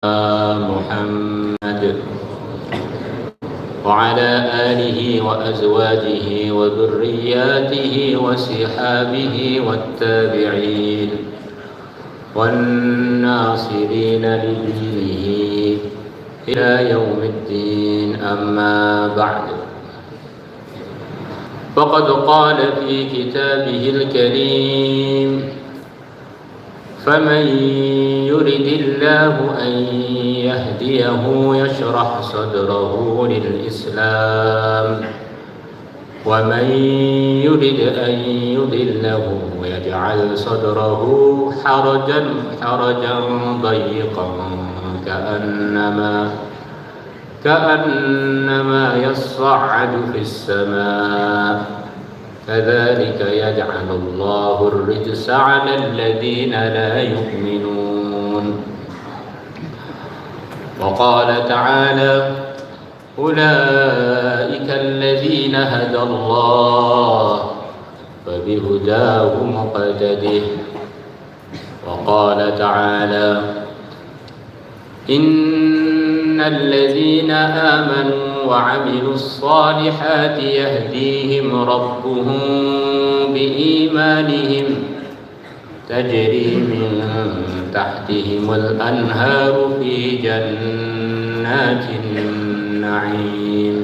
محمد وعلى آله وأزواجه وذرياته وصحابه والتابعين والناصرين لدينه إلى يوم الدين. أما بعد، فقد قال في كتابه الكريم: فمن يرد الله أن يهديه يشرح صدره للإسلام، ومن يرد أن يضله يجعل صدره حرجا ضيقا كأنما يصعد في السماء، كذلك يجعل الله الرجس على الذين لا يؤمنون. وقال تعالى: أولئك الذين هدى الله فبهداه مقتده. وقال تعالى: إن الذين آمنوا وعملوا الصالحات يهديهم ربهم بإيمانهم تجري من تحتهم الأنهار في جنات النعيم،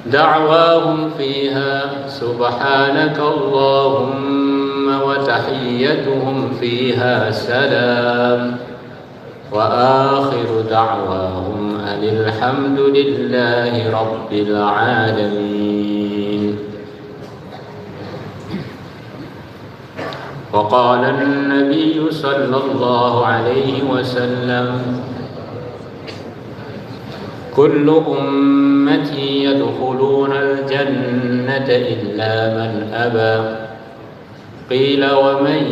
دعواهم فيها سبحانك اللهم وتحيتهم فيها سلام، وآخر دعواهم أن الحمد لله رب العالمين. وقال النبي صلى الله عليه وسلم: كل أمتي يدخلون الجنة إلا من أبى. قيل: ومن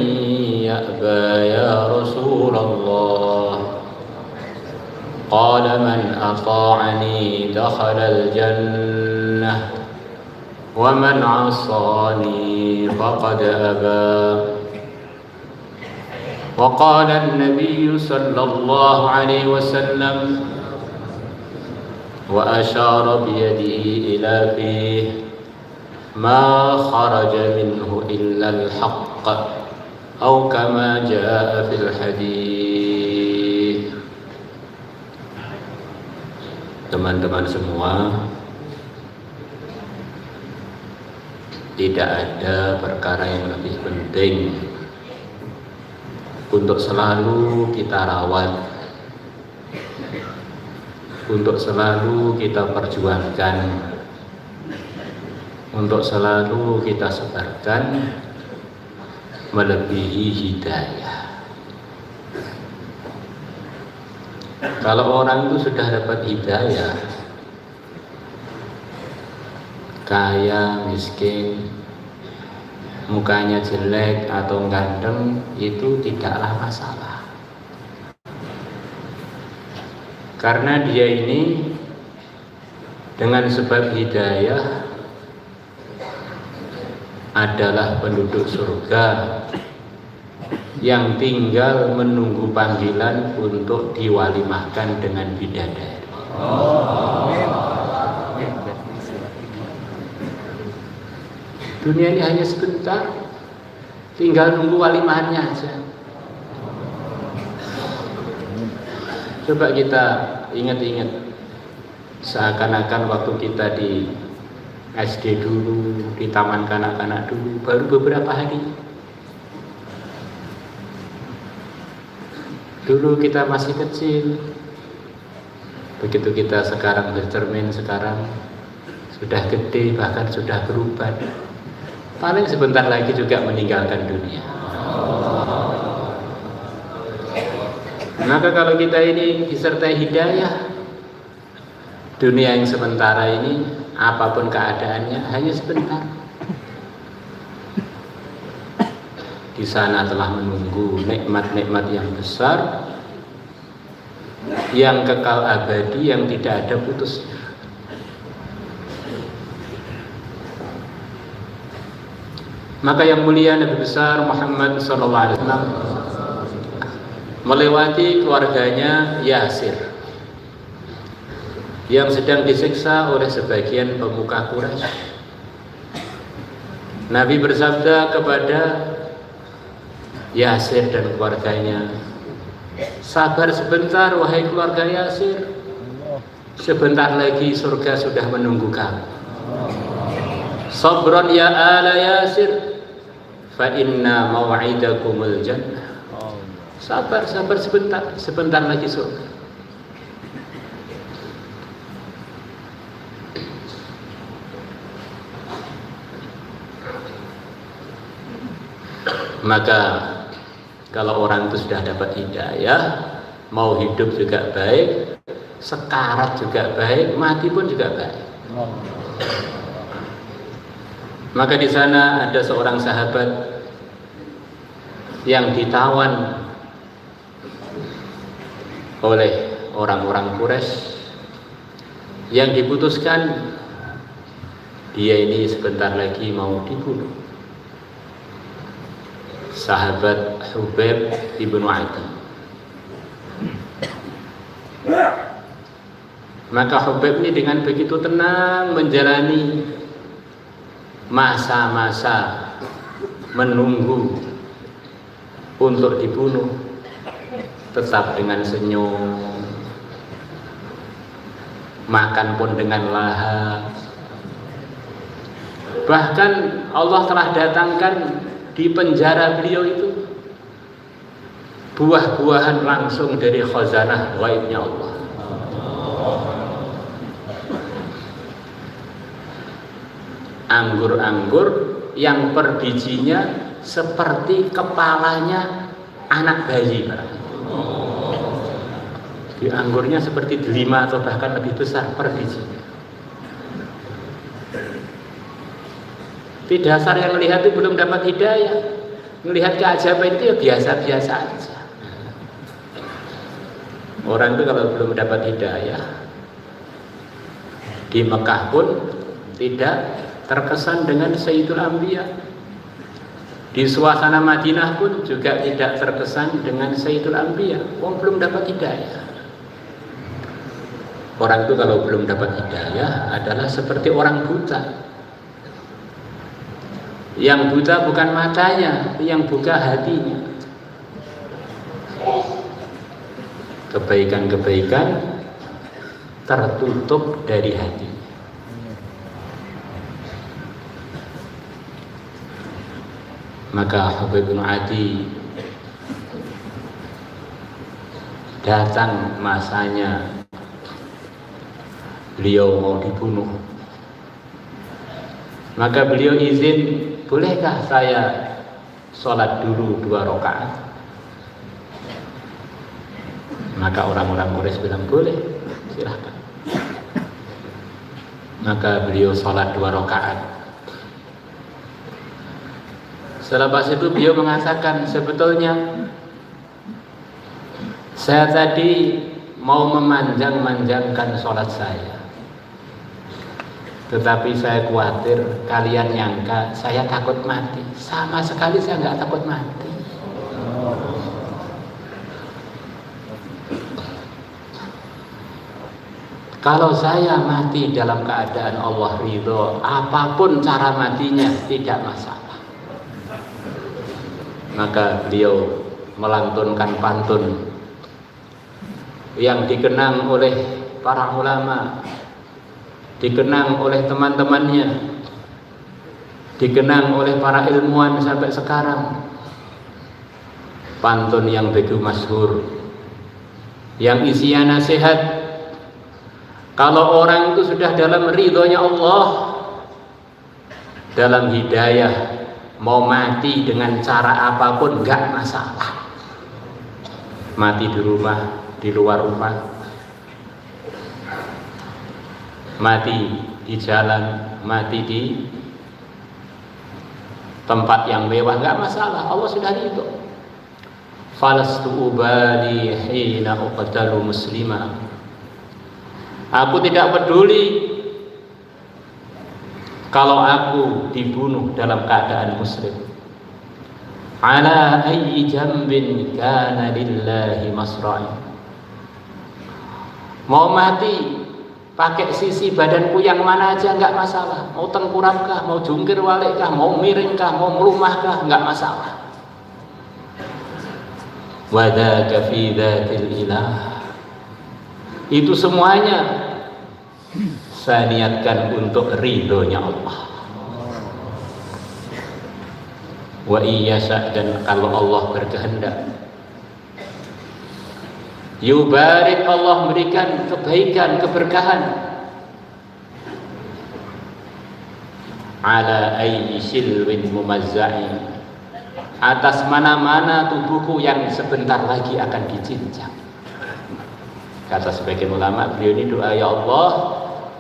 يأبى يا رسول الله؟ قال: من أطاعني دخل الجنة، ومن عصاني فقد أبى. وقال النبي صلى الله عليه وسلم وأشار بيده إلى فيه: ما خرج منه إلا الحق، أو كما جاء في الحديث. Teman-teman semua, tidak ada perkara yang lebih penting untuk selalu kita rawat, untuk selalu kita perjuangkan, untuk selalu kita sebarkan, melebihi hidayah. Kalau orang itu sudah dapat hidayah, kaya, miskin, mukanya jelek atau ganteng, itu tidaklah masalah. Karena dia ini dengan sebab hidayah adalah penduduk surga yang tinggal menunggu panggilan untuk diwalimahkan dengan bidadari. Dunia ini hanya sebentar, tinggal nunggu walimahannya aja. Coba kita ingat-ingat, seakan-akan waktu kita di SD dulu, di taman kanak-kanak dulu, baru beberapa hari. Dulu kita masih kecil, begitu kita sekarang bercermin, sekarang sudah gede, bahkan sudah berubah. Paling sebentar lagi juga meninggalkan dunia. Maka kalau kita ini disertai hidayah, dunia yang sementara ini, apapun keadaannya, hanya sebentar. Di sana telah menunggu nikmat-nikmat yang besar, yang kekal abadi, yang tidak ada putusnya. Maka yang mulia Nabi besar Muhammad SAW melewati keluarganya Yasir yang sedang disiksa oleh sebagian pemuka Quraisy. Nabi bersabda kepada Yasir dan keluarganya, sabar sebentar wahai keluarga Yasir, sebentar lagi surga sudah menunggu kamu. Sabran ya ala Yasir, fa inna maw'idakumul jannah. Sabar sebentar, sebentar lagi surga. Maka kalau orang itu sudah dapat hidayah, mau hidup juga baik, sekarat juga baik, mati pun juga baik. Maka di sana ada seorang sahabat yang ditawan oleh orang-orang Quraisy, yang diputuskan dia ini sebentar lagi mau dibunuh. Sahabat Hubaib ibnu Adi. Maka Hubaib ini dengan begitu tenang menjalani masa-masa menunggu untuk dibunuh, tetap dengan senyum, makan pun dengan lahap. Bahkan Allah telah datangkan di penjara beliau itu buah-buahan langsung dari khazanah ghaibnya Allah. Anggur-anggur yang per bijinya seperti kepalanya anak bayi. Di anggurnya seperti delima atau bahkan lebih besar per bijinya. Di dasar yang melihat itu belum dapat hidayah, melihat keajaiban itu ya biasa-biasa aja. Orang itu kalau belum dapat hidayah, di Mekah pun tidak terkesan dengan Sayyidul Anbiya, di suasana Madinah pun juga tidak terkesan dengan Sayyidul Anbiya. Wong belum dapat hidayah. Orang itu kalau belum dapat hidayah adalah seperti orang buta. Yang buta bukan matanya, yang buka hatinya. Kebaikan-kebaikan tertutup dari hati. Maka Hubaib bin Adi datang masanya beliau mau dibunuh. Maka beliau izin, bolehkah saya sholat dulu 2 rakaat? Maka orang-orang Quraisy bilang boleh, silahkan. Maka beliau sholat 2 rakaat. Selepas itu beliau mengatakan, sebetulnya saya tadi mau memanjang-manjangkan sholat saya, tetapi saya khawatir kalian nyangka saya takut mati. Sama sekali saya nggak takut mati. Kalau saya mati dalam keadaan Allah ridho, apapun cara matinya tidak masalah. Maka beliau melantunkan pantun yang dikenang oleh para ulama, dikenang oleh teman-temannya, dikenang oleh para ilmuwan sampai sekarang. Pantun yang begitu masyhur, yang isinya nasihat. Kalau orang itu sudah dalam ridhonya Allah, dalam hidayah, mau mati dengan cara apapun enggak masalah. Mati di rumah, di luar rumah, mati di jalan, mati di tempat yang mewah, enggak masalah. Allah sudah ridho. Falastu ubali hina uqtalu muslima. Aku tidak peduli kalau aku dibunuh dalam keadaan muslim. ala ayyi jambin kana lillahi masra'i. Mau mati pakai sisi badanku yang mana aja nggak masalah. Mau tengkurap kah, mau jungkir balik kah, mau miring kah, mau melumah kah, nggak masalah. Wa dzaka fi dzatil ilah. Itu semuanya saya niatkan untuk ridhonya Allah. Wa iyyasha, dan kalau Allah berkehendak, yubarik, Allah memberikan kebaikan, keberkahan, ala ayyi shilwin mumazza'in, atas mana-mana tubuhku yang sebentar lagi akan dicincang. Kata sebagian ulama, beliau ini doa, ya Allah,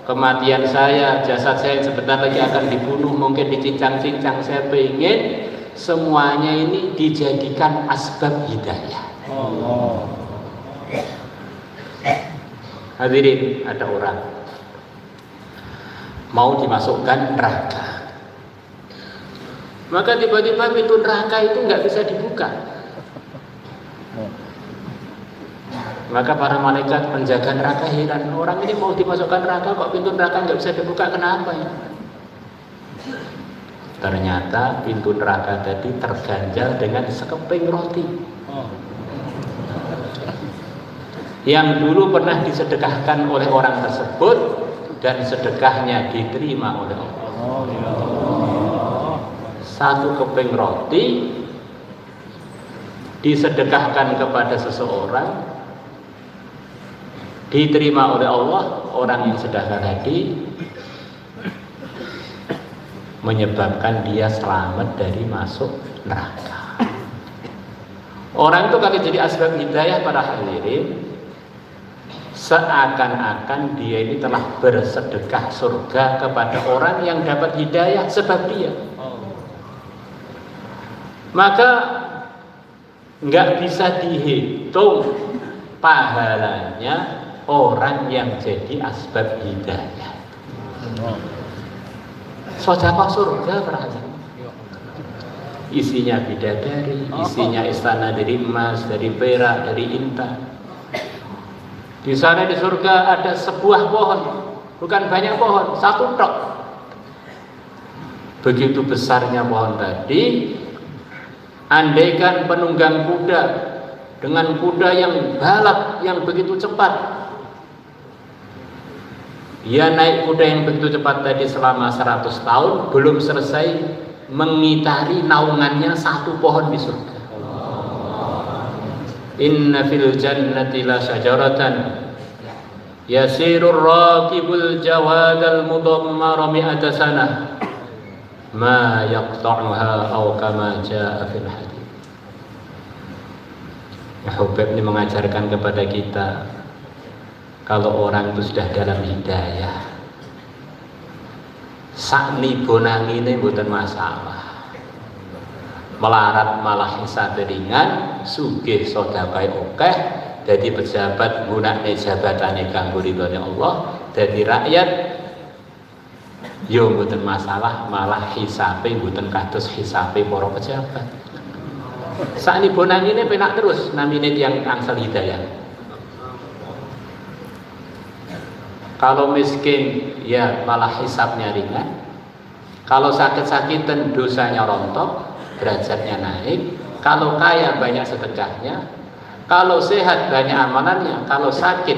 kematian saya, jasad saya sebentar lagi akan dibunuh, mungkin dicincang-cincang. Saya pengen semuanya ini dijadikan asbab hidayah. Hadirin, ada orang mau dimasukkan neraka, maka tiba-tiba pintu neraka itu nggak bisa dibuka. Maka para malaikat penjaga neraka heran, orang ini mau dimasukkan neraka kok pintu neraka nggak bisa dibuka, kenapa ya? Ternyata pintu neraka tadi terganjal dengan sekeping roti yang dulu pernah disedekahkan oleh orang tersebut, dan sedekahnya diterima oleh Allah. Satu keping roti disedekahkan kepada seseorang, diterima oleh Allah. Orang yang sedekah tadi menyebabkan dia selamat dari masuk neraka. Orang itu kalau jadi asbab hidayah, para hadirin, seakan-akan dia ini telah bersedekah surga kepada orang yang dapat hidayah sebab dia. Maka nggak bisa dihitung pahalanya orang yang jadi asbab hidayah. Sedekah surga berarti isinya bidadari, isinya istana dari emas, dari perak, dari intan. Di sana di surga ada sebuah pohon, bukan banyak pohon, satu tok. Begitu besarnya pohon tadi, andaikan penunggang kuda dengan kuda yang balap yang begitu cepat, dia naik kuda yang begitu cepat tadi selama 100 tahun belum selesai mengitari naungannya satu pohon di surga. Inna fil jannati la syajaratan yasirur raqibul jawadal mudammara mi'ata sanah ma yaqta'uha aw kama jaa fil hadits. Habib ini mengajarkan kepada kita, kalau orang itu sudah dalam hidayah, sakni bonangine mboten masalah. Melarat malah hisab ringan, sugih sedekah akeh, dadi pejabat gunakne jabatane kanggo ridhone Allah, dadi rakyat yo mboten masalah, malah hisabe mboten kados hisabe para pejabat. Sakni bonangine penak terus namine tiyang angsal hidayah. Kalau miskin ya malah hisabnya ringan. Kalau sakit-sakitan dosanya rontok, derajatnya naik. Kalau kaya banyak sedekahnya. Kalau sehat banyak amalannya. Kalau sakit,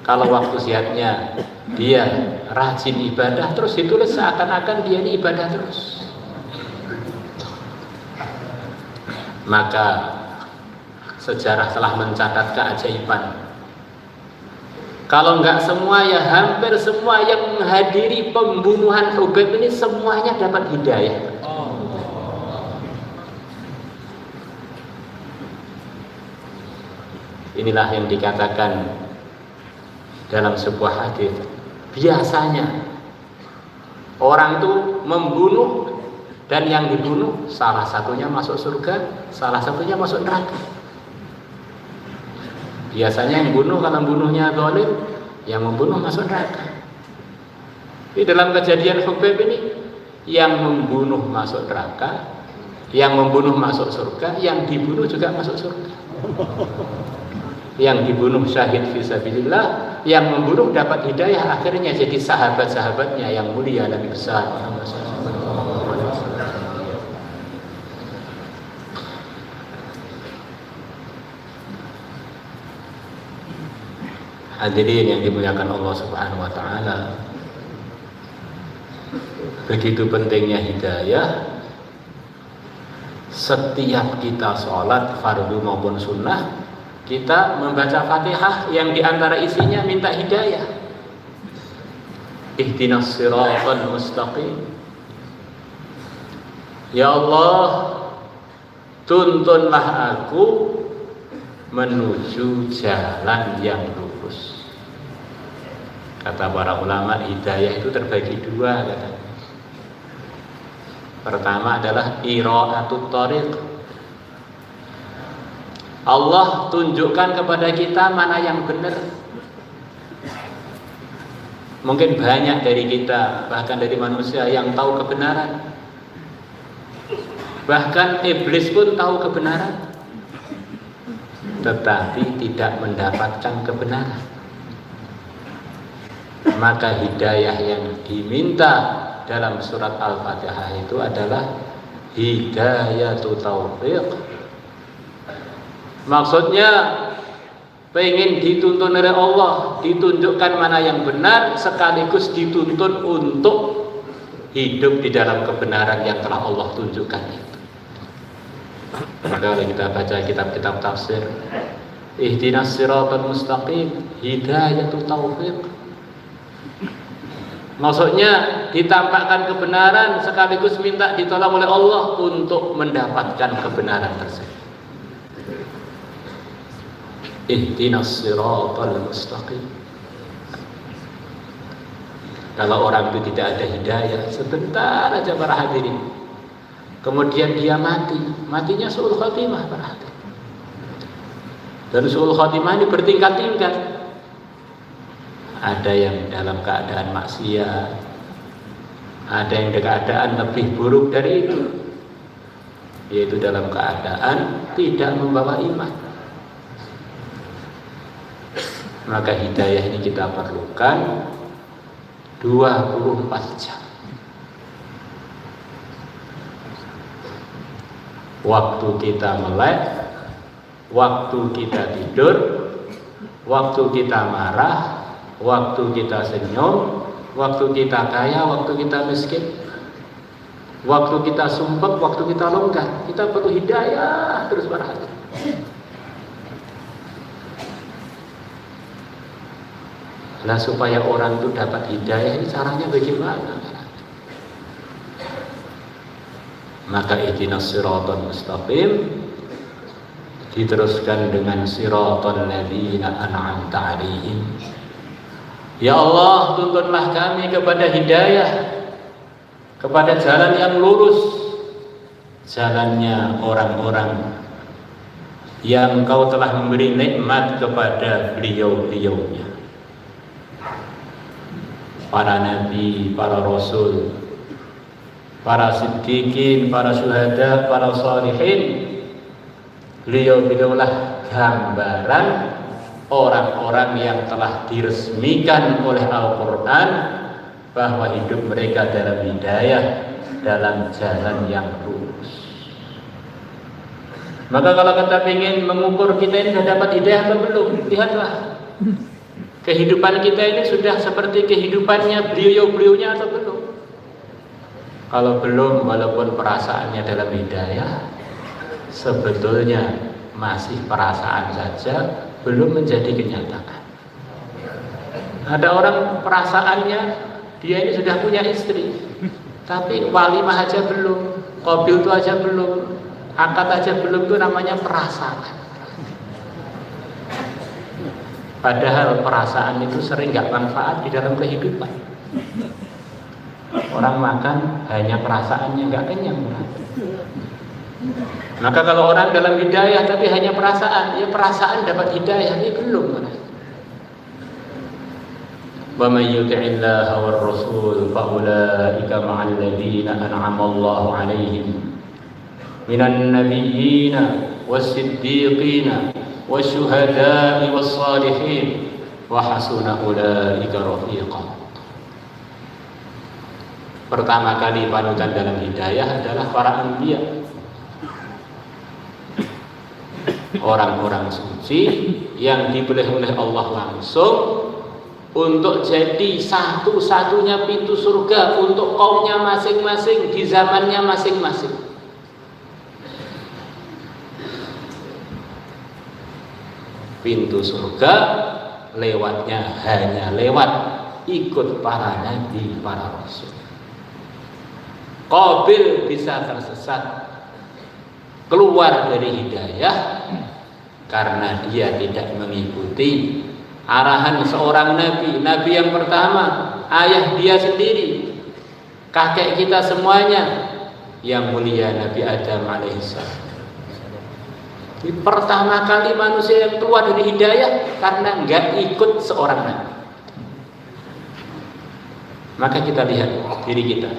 kalau waktu sehatnya dia rajin ibadah terus, ditulis seakan-akan dia ini ibadah terus. Maka sejarah telah mencatat keajaiban. Kalau enggak semua ya hampir semua yang menghadiri pembunuhan Hubaib ini semuanya dapat hidayah. Inilah yang dikatakan dalam sebuah hadis. Biasanya orang itu membunuh dan yang dibunuh salah satunya masuk surga, salah satunya masuk neraka. Biasanya yang bunuh, kalau bunuhnya zalim, yang membunuh masuk neraka. Di dalam kejadian Hubaib ini, yang membunuh masuk neraka, Yang membunuh masuk surga, yang dibunuh juga masuk surga. Yang dibunuh syahid fisabilillah, yang membunuh dapat hidayah, akhirnya jadi sahabat-sahabatnya yang mulia Nabi besar Muhammad SAW. Hadirin yang dimuliakan Allah Subhanahu wa taala. Begitu pentingnya hidayah. Setiap kita sholat fardu maupun sunnah, kita membaca Fatihah yang diantara isinya minta hidayah. Ihdinas siratal mustaqim. Ya Allah, tuntunlah aku menuju jalan yang lurus. Kata para ulama, hidayah itu terbagi dua katanya. Pertama adalah ira'atut thariq. Allah tunjukkan kepada kita mana yang benar. Mungkin banyak dari kita, bahkan dari manusia yang tahu kebenaran. Bahkan iblis pun tahu kebenaran, tetapi tidak mendapatkan kebenaran. Maka hidayah yang diminta dalam surat Al-Fatihah itu adalah hidayatu taufiq. Maksudnya pengen dituntun oleh Allah, ditunjukkan mana yang benar, sekaligus dituntun untuk hidup di dalam kebenaran yang telah Allah tunjukkan itu. Maka kalau kita baca kitab-kitab tafsir, ihdinas siratal mustaqim, hidayatu taufiq. Maksudnya ditampakkan kebenaran sekaligus minta ditolong oleh Allah untuk mendapatkan kebenaran tersebut. Ihdinas siratal mustaqim. Kalau orang itu tidak ada hidayah, sebentar aja para hadirin, kemudian dia mati, matinya su'ul khatimah para hadirin. Dan su'ul khatimah ini bertingkat-tingkat. Ada yang dalam keadaan maksiat, ada yang dalam keadaan lebih buruk dari itu, yaitu dalam keadaan tidak membawa iman. Maka hidayah ini kita perlukan 24 jam. Waktu kita melek, waktu kita tidur, waktu kita marah, waktu kita senyum, waktu kita kaya, waktu kita miskin, waktu kita sumpek, waktu kita longgar, kita perlu hidayah terus berhati. Nah, supaya orang itu dapat hidayah, ini caranya bagaimana? Maka ihdinas siratal mustaqim diteruskan dengan siratal ladzina an'amta 'alaihim. Ya Allah, tuntunlah kami kepada hidayah, kepada jalan yang lurus, jalannya orang-orang yang Engkau telah memberi nikmat kepada beliau-beliaunya, para nabi, para rasul, para siddiqin, para syuhada, para shalihin. Beliau-beliaulah gambaran orang-orang yang telah diresmikan oleh Al-Quran bahwa hidup mereka dalam hidayah, dalam jalan yang lurus. Maka kalau kita ingin mengukur kita ini sudah dapat hidayah atau belum, lihatlah kehidupan kita ini sudah seperti kehidupannya beliau-beliaunya atau belum. Kalau belum, walaupun perasaannya dalam hidayah, sebetulnya masih perasaan saja, belum menjadi kenyataan. Ada orang perasaannya dia ini sudah punya istri, tapi walimah aja belum, qabil itu aja belum, akad aja belum, itu namanya perasaan. Padahal perasaan itu sering gak manfaat di dalam kehidupan. Orang makan hanya perasaannya, gak kenyang. Maka kalau orang dalam hidayah tapi hanya perasaan, ya perasaan dapat hidayah, ini belum. Wa may yuti'illaha war rasul fa ulaika ma'al ladzina an'ama Allahu 'alaihim minan nabiyyina was-siddiqina wasyuhada'i was-salihin wa hasuna ulaika rafiqa. Pertama kali panutan dalam hidayah adalah para anbiya, orang-orang suci yang dipilih oleh Allah langsung untuk jadi satu-satunya pintu surga untuk kaumnya masing-masing di zamannya masing-masing. Pintu surga lewatnya hanya lewat ikut para nabi, para rasul. Qabil bisa tersesat keluar dari hidayah karena dia tidak mengikuti arahan seorang nabi. Nabi yang pertama, ayah dia sendiri, kakek kita semuanya, yang mulia Nabi Adam alaihissalam. Pertama kali manusia yang keluar dari hidayah karena nggak ikut seorang nabi. Maka kita lihat diri kita,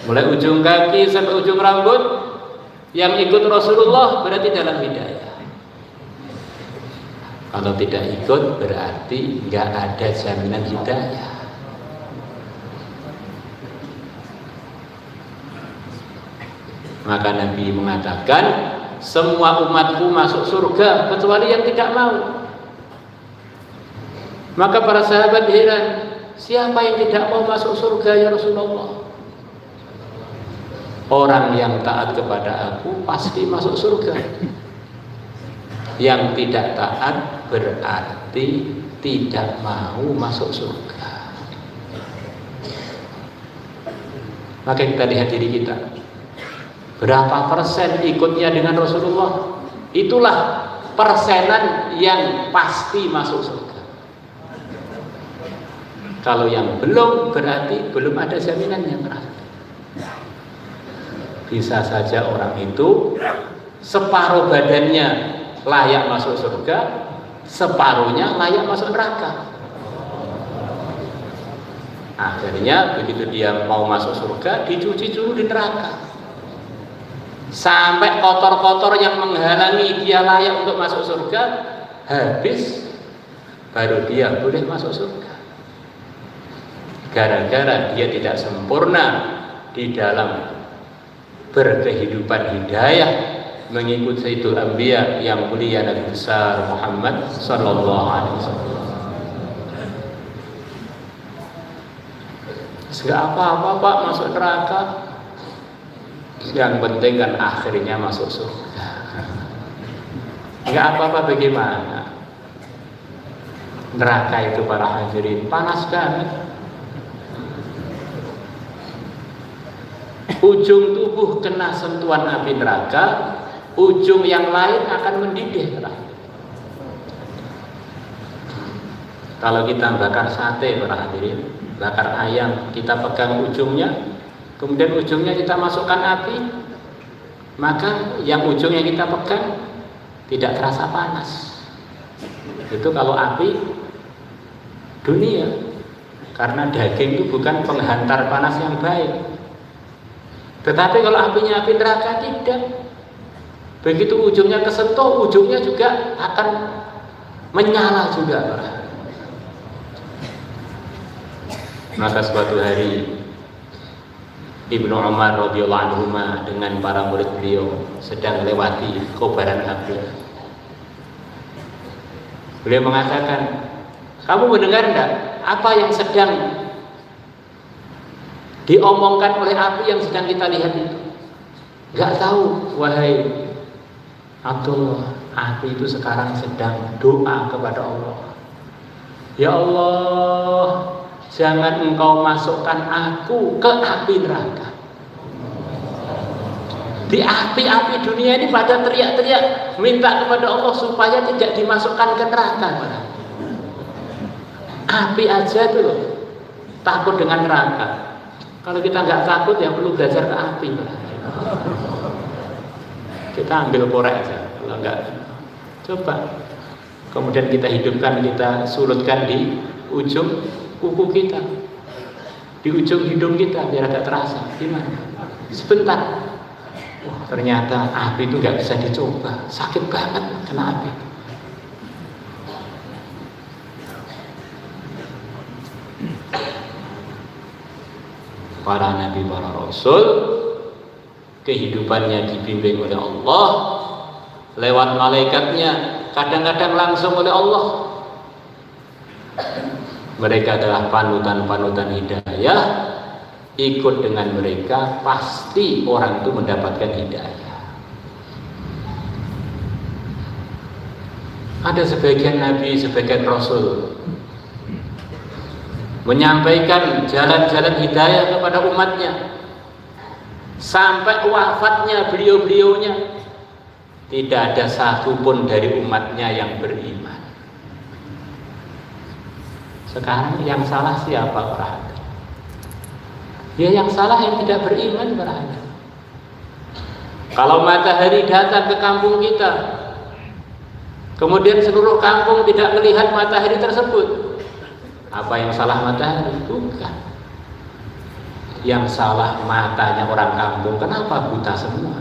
mulai ujung kaki sampai ujung rambut, yang ikut Rasulullah berarti dalam hidayah. Kalau tidak ikut berarti nggak ada jaminan hidayah. Maka Nabi mengatakan, semua umatku masuk surga kecuali yang tidak mau. Maka para sahabat heran, siapa yang tidak mau masuk surga ya Rasulullah? Orang yang taat kepada aku pasti masuk surga. Yang tidak taat berarti tidak mau masuk surga. Maka kita lihat diri kita, berapa persen ikutnya dengan Rasulullah? Itulah persenan yang pasti masuk surga. Kalau yang belum berarti belum ada jaminannya berarti. Bisa saja orang itu separuh badannya layak masuk surga, separuhnya layak masuk neraka. Akhirnya begitu dia mau masuk surga, dicuci dulu di neraka sampai kotor-kotor yang menghalangi dia layak untuk masuk surga habis, baru dia boleh masuk surga. Gara-gara dia tidak sempurna di dalam berkehidupan hidayah mengikut Sayyidul Anbiya yang mulia Nabi besar Muhammad sallallahu alaihi wasallam. Enggak apa-apa Pak masuk neraka, yang penting kan akhirnya masuk surga. Enggak apa-apa bagaimana? Neraka itu para hadirin panas banget. Ujung tubuh kena sentuhan api neraka, ujung yang lain akan mendidih. Kalau kita bakar sate para hadirin, bakar ayam, kita pegang ujungnya, kemudian ujungnya kita masukkan api, maka yang ujungnya kita pegang tidak terasa panas. Itu kalau api dunia, karena daging itu bukan penghantar panas yang baik. Tetapi kalau apinya api neraka tidak. Begitu ujungnya kesentuh, ujungnya juga akan menyala juga. Maka suatu hari Ibnu Umar radhiyallahu anhu dengan para murid beliau sedang melewati kobaran api. Beliau mengatakan, kamu mendengar enggak apa yang sedang diomongkan oleh api yang sedang kita lihat itu? Enggak tahu, wahai Abdullah. Api itu sekarang sedang doa kepada Allah. Ya Allah, jangan engkau masukkan aku ke api neraka. Di api-api dunia ini pada teriak-teriak minta kepada Allah supaya tidak dimasukkan ke neraka. Api aja tuh loh takut dengan neraka. Kalau kita nggak takut ya perlu belajar ke api. Kita ambil korek aja. Kalau nggak, coba. Kemudian kita hidupkan, kita sulutkan di ujung kuku kita, di ujung hidung kita biar agak terasa. Gimana? Sebentar. Wah, ternyata api itu nggak bisa dicoba, sakit banget kena api. Para nabi, para rasul, kehidupannya dibimbing oleh Allah lewat malaikatnya, kadang-kadang langsung oleh Allah. Mereka adalah panutan-panutan hidayah. Ikut dengan mereka, pasti orang itu mendapatkan hidayah. Ada sebagian nabi, sebagian rasul menyampaikan jalan-jalan hidayah kepada umatnya sampai wafatnya beliau-beliaunya. Tidak ada satupun dari umatnya yang beriman. Sekarang yang salah siapa berarti? Ya yang salah yang tidak beriman berarti. Kalau matahari datang ke kampung kita, kemudian seluruh kampung tidak melihat matahari tersebut, apa yang salah matahari? Bukan. Yang salah matanya orang kampung. Kenapa buta semua?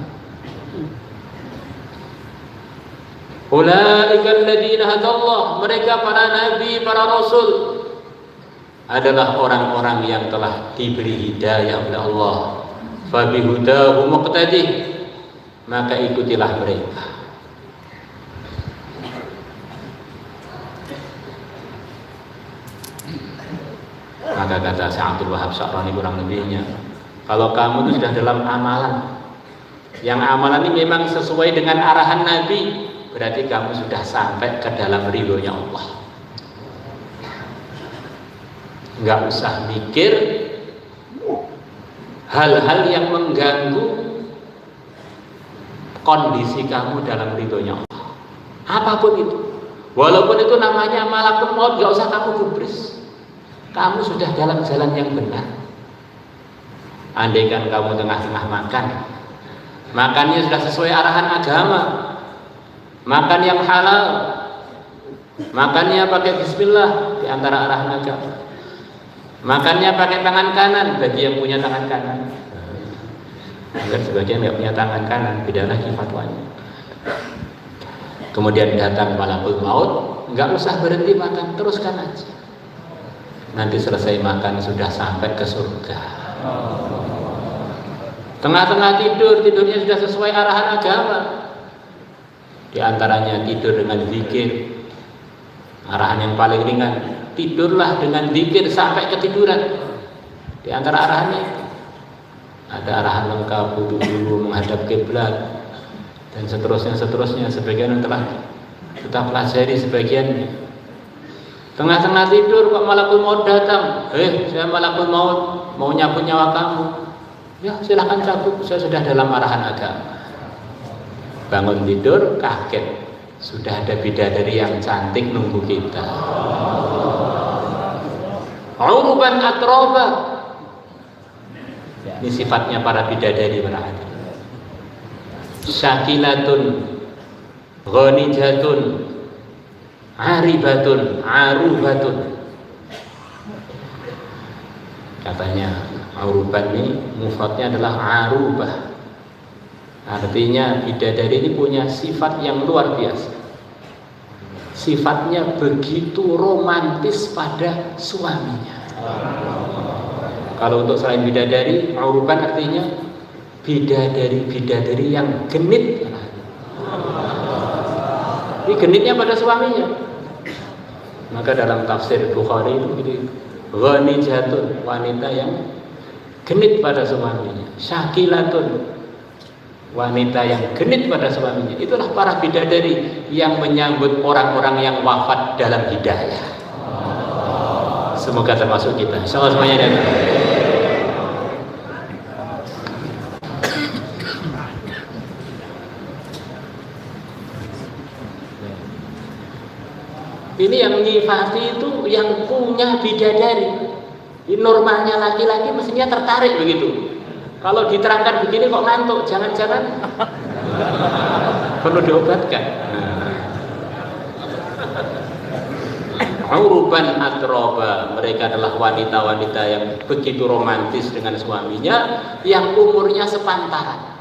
Ulaika alladziina hadallah, mereka para nabi, para rasul adalah orang-orang yang telah diberi hidayah oleh Allah. Fa bihudahu muqtadih, maka ikutilah mereka. Maka kata Syekh Abdul Wahab Sya'rani kurang lebihnya, kalau kamu itu sudah dalam amalan, yang amalan ini memang sesuai dengan arahan Nabi, berarti kamu sudah sampai ke dalam ridhonya Allah. Nggak usah mikir hal-hal yang mengganggu kondisi kamu dalam ridhonya Allah. Apapun itu, walaupun itu namanya malakul maut, nggak usah kamu gubris. Kamu sudah dalam jalan yang benar. Andaikan kamu tengah-tengah makan, makannya sudah sesuai arahan agama, makan yang halal, makannya pakai bismillah di antara arahan agama, makannya pakai tangan kanan bagi yang punya tangan kanan. Agar sebagian nggak punya tangan kanan, beda lagi fatwanya. Kemudian datang malakul maut, nggak usah berhenti makan, teruskan aja. Nanti selesai makan sudah sampai ke surga. Tengah-tengah tidur, tidurnya sudah sesuai arahan agama. Di antaranya tidur dengan zikir. Arahan yang paling ringan, tidurlah dengan zikir sampai ketiduran. Di antara arahannya ada arahan lengkap, wudhu dulu, menghadap kiblat, dan seterusnya. Sebagian yang telah kita pelajari sebagiannya. Tengah-tengah tidur kok malakul maut datang. Saya malakul maut, mau nyabut nyawa kamu. Ya silahkan cabut, saya sudah dalam arahan agama. Bangun tidur kaget, sudah ada bidadari yang cantik nunggu kita. Uruban atroba, ini sifatnya para bidadari berarti. Syakilatun, ghanijatun, aribatun, arubatun. Katanya aruban ini mufradnya adalah arubah. Artinya bidadari ini punya sifat yang luar biasa. Sifatnya begitu romantis pada suaminya. Kalau untuk selain bidadari, aruban artinya bidadari yang genit. Ini genitnya pada suaminya. Maka dalam tafsir Bukhari itu ghanijatun, wanita yang genit pada suaminya. Syakilatun, wanita yang genit pada suaminya. Itulah para bidadari yang menyambut orang-orang yang wafat dalam hidayah. Semoga termasuk kita. Insyaallah semuanya datang. Ini yang nyifati itu yang punya bidadari. Ini normalnya laki-laki mestinya tertarik begitu. Kalau diterangkan begini kok ngantuk, jangan-jangan perlu diobatkan. Uruban atroba, mereka adalah wanita-wanita yang begitu romantis dengan suaminya, yang umurnya sepantaran.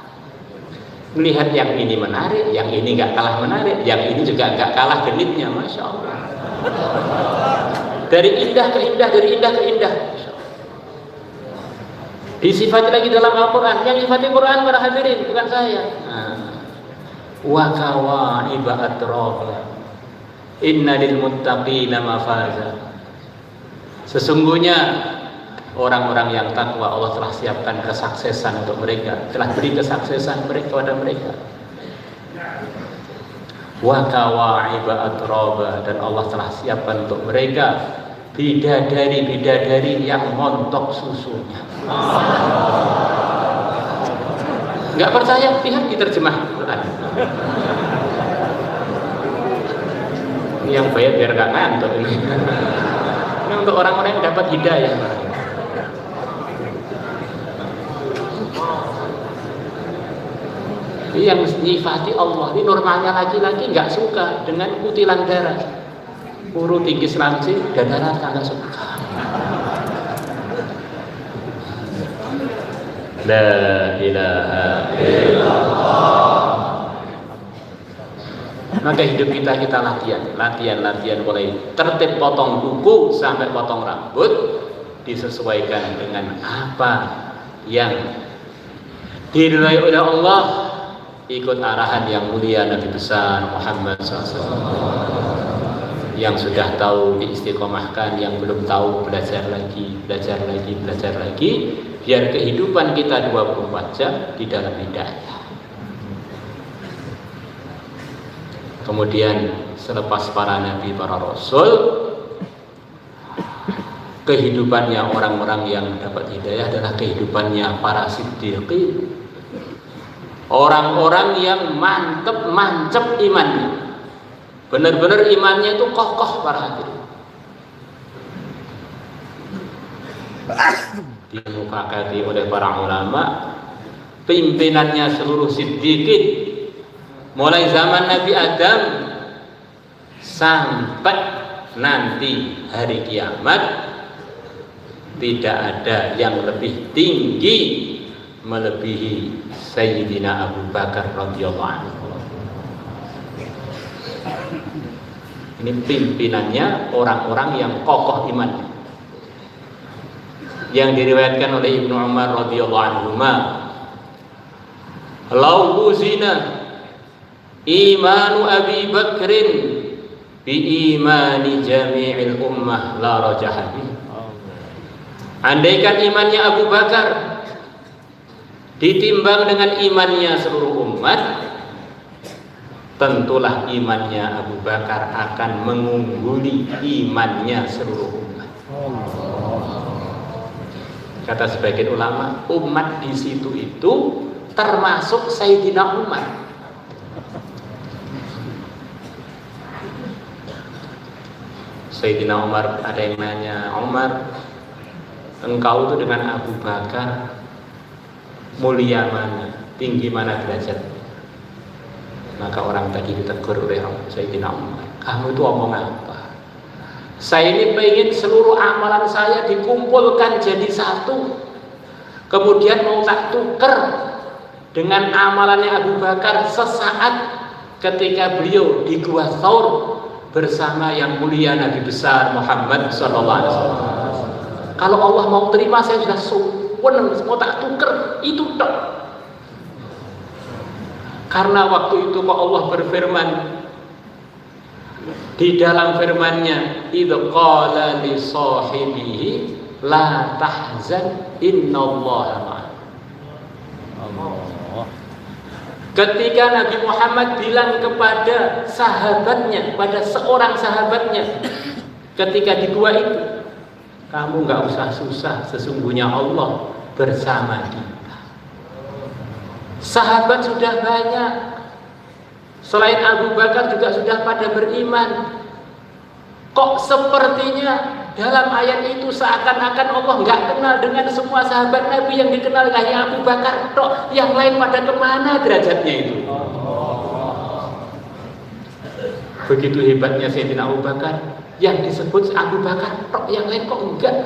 Melihat yang ini menarik, yang ini nggak kalah menarik, yang ini juga nggak kalah genitnya, masya Allah. Dari indah ke indah, dari indah ke indah. Disifati lagi dalam Al-Quran. Yang sifati Quran para hadirin, bukan saya. Wa kawaiba atraba inna lil muttaqina mafaza. Sesungguhnya orang-orang yang takwa Allah telah siapkan kesuksesan untuk mereka, telah beri kesuksesan mereka kepada mereka. Wa kawaiba atraba, dan Allah telah siapkan untuk mereka bidadari-bidadari yang montok susunya. Enggak percaya, lihat diterjemah Quran. Ini yang bayar biar gak ngantuk ini. Ini untuk orang-orang yang dapat hidayah. Ini yang nyifati Allah. Ini normalnya laki-laki nggak suka dengan kutilan darah. Uru tinggi selanci, dada rata nggak suka. La ilaha illallah. Maka hidup kita latihan mulai tertib potong kuku sampai potong rambut disesuaikan dengan apa yang diridhai oleh Allah, ikut arahan yang mulia Nabi besar Muhammad SAW. Yang sudah tahu diistiqomahkan, yang belum tahu belajar lagi, biar kehidupan kita 24 jam di dalam hidayah. Kemudian selepas para nabi, para rasul, kehidupannya orang-orang yang dapat hidayah adalah kehidupannya para siddiqin, orang-orang yang mancep imannya, benar-benar imannya itu kokoh para hadirin. Dimufakati oleh para ulama, pimpinannya seluruh siddiqin mulai zaman Nabi Adam sampai nanti hari kiamat, tidak ada yang lebih tinggi melebihi Sayyidina Abu Bakar radhiyallahu anhu. Ini pimpinannya orang-orang yang kokoh iman, yang diriwayatkan oleh Ibnu Umar radhiyallahu anhuma, "Lau uzina imanu Abi Bakrin bi imani jami'il ummah la rajahabi." Andaikan imannya Abu Bakar ditimbang dengan imannya seluruh umat, tentulah imannya Abu Bakar akan mengungguli imannya seluruh umat. Kata sebagian ulama, umat di situ itu termasuk Sayyidina Umar. Sayyidina Umar, ada yang nanya, "Umar, engkau itu dengan Abu Bakar mulia mana, tinggi mana derajat?" Maka orang tadi ditegur oleh Sayyidina Umar, "Kamu itu omong apa? Saya ini pengen seluruh amalan saya dikumpulkan jadi satu, kemudian mau tak tuker dengan amalannya Abu Bakar sesaat ketika beliau di Gua Thaur bersama yang mulia Nabi besar Muhammad SAW. Kalau Allah mau terima, saya sudah sumpun mau tak tuker itu tok." Karena waktu itu kok Allah berfirman di dalam firman-Nya, "Idz qala li sahibihi la tahzan innallaha ma'ana." Ketika Nabi Muhammad bilang kepada sahabatnya, pada seorang sahabatnya ketika di gua itu, "Kamu nggak usah susah, sesungguhnya Allah bersama kita." Sahabat sudah banyak, selain Abu Bakar juga sudah pada beriman. Kok sepertinya dalam ayat itu seakan-akan Allah nggak kenal dengan semua sahabat Nabi, yang dikenal hanya Abu Bakar tok, yang lain pada kemana derajatnya itu? Begitu hebatnya Sayyidina Abu Bakar, yang disebut Abu Bakar tok, yang lain kok enggak?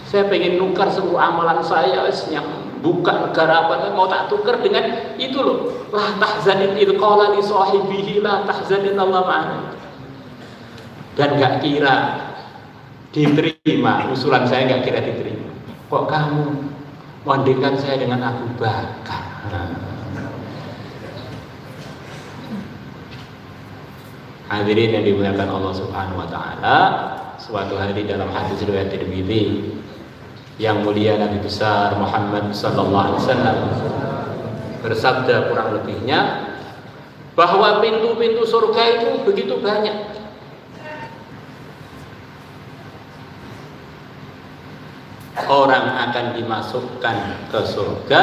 Saya pengen nukar seluruh amalan saya, yang buka negara apa, mau tak tukar dengan itu loh, la tahzanin idh qala li sahibihi la tahzanin Allah ma'ana. Dan gak kira diterima usulan saya, gak kira diterima. Kok kamu bandingkan saya dengan Abu Bakar? Hadirin yang dimuliakan Allah Subhanahu wa taala, suatu hari dalam hadis riwayat Tirmidzi, yang mulia Nabi besar Muhammad sallallahu alaihi wasallam bersabda kurang lebihnya bahwa pintu-pintu surga itu begitu banyak. Orang akan dimasukkan ke surga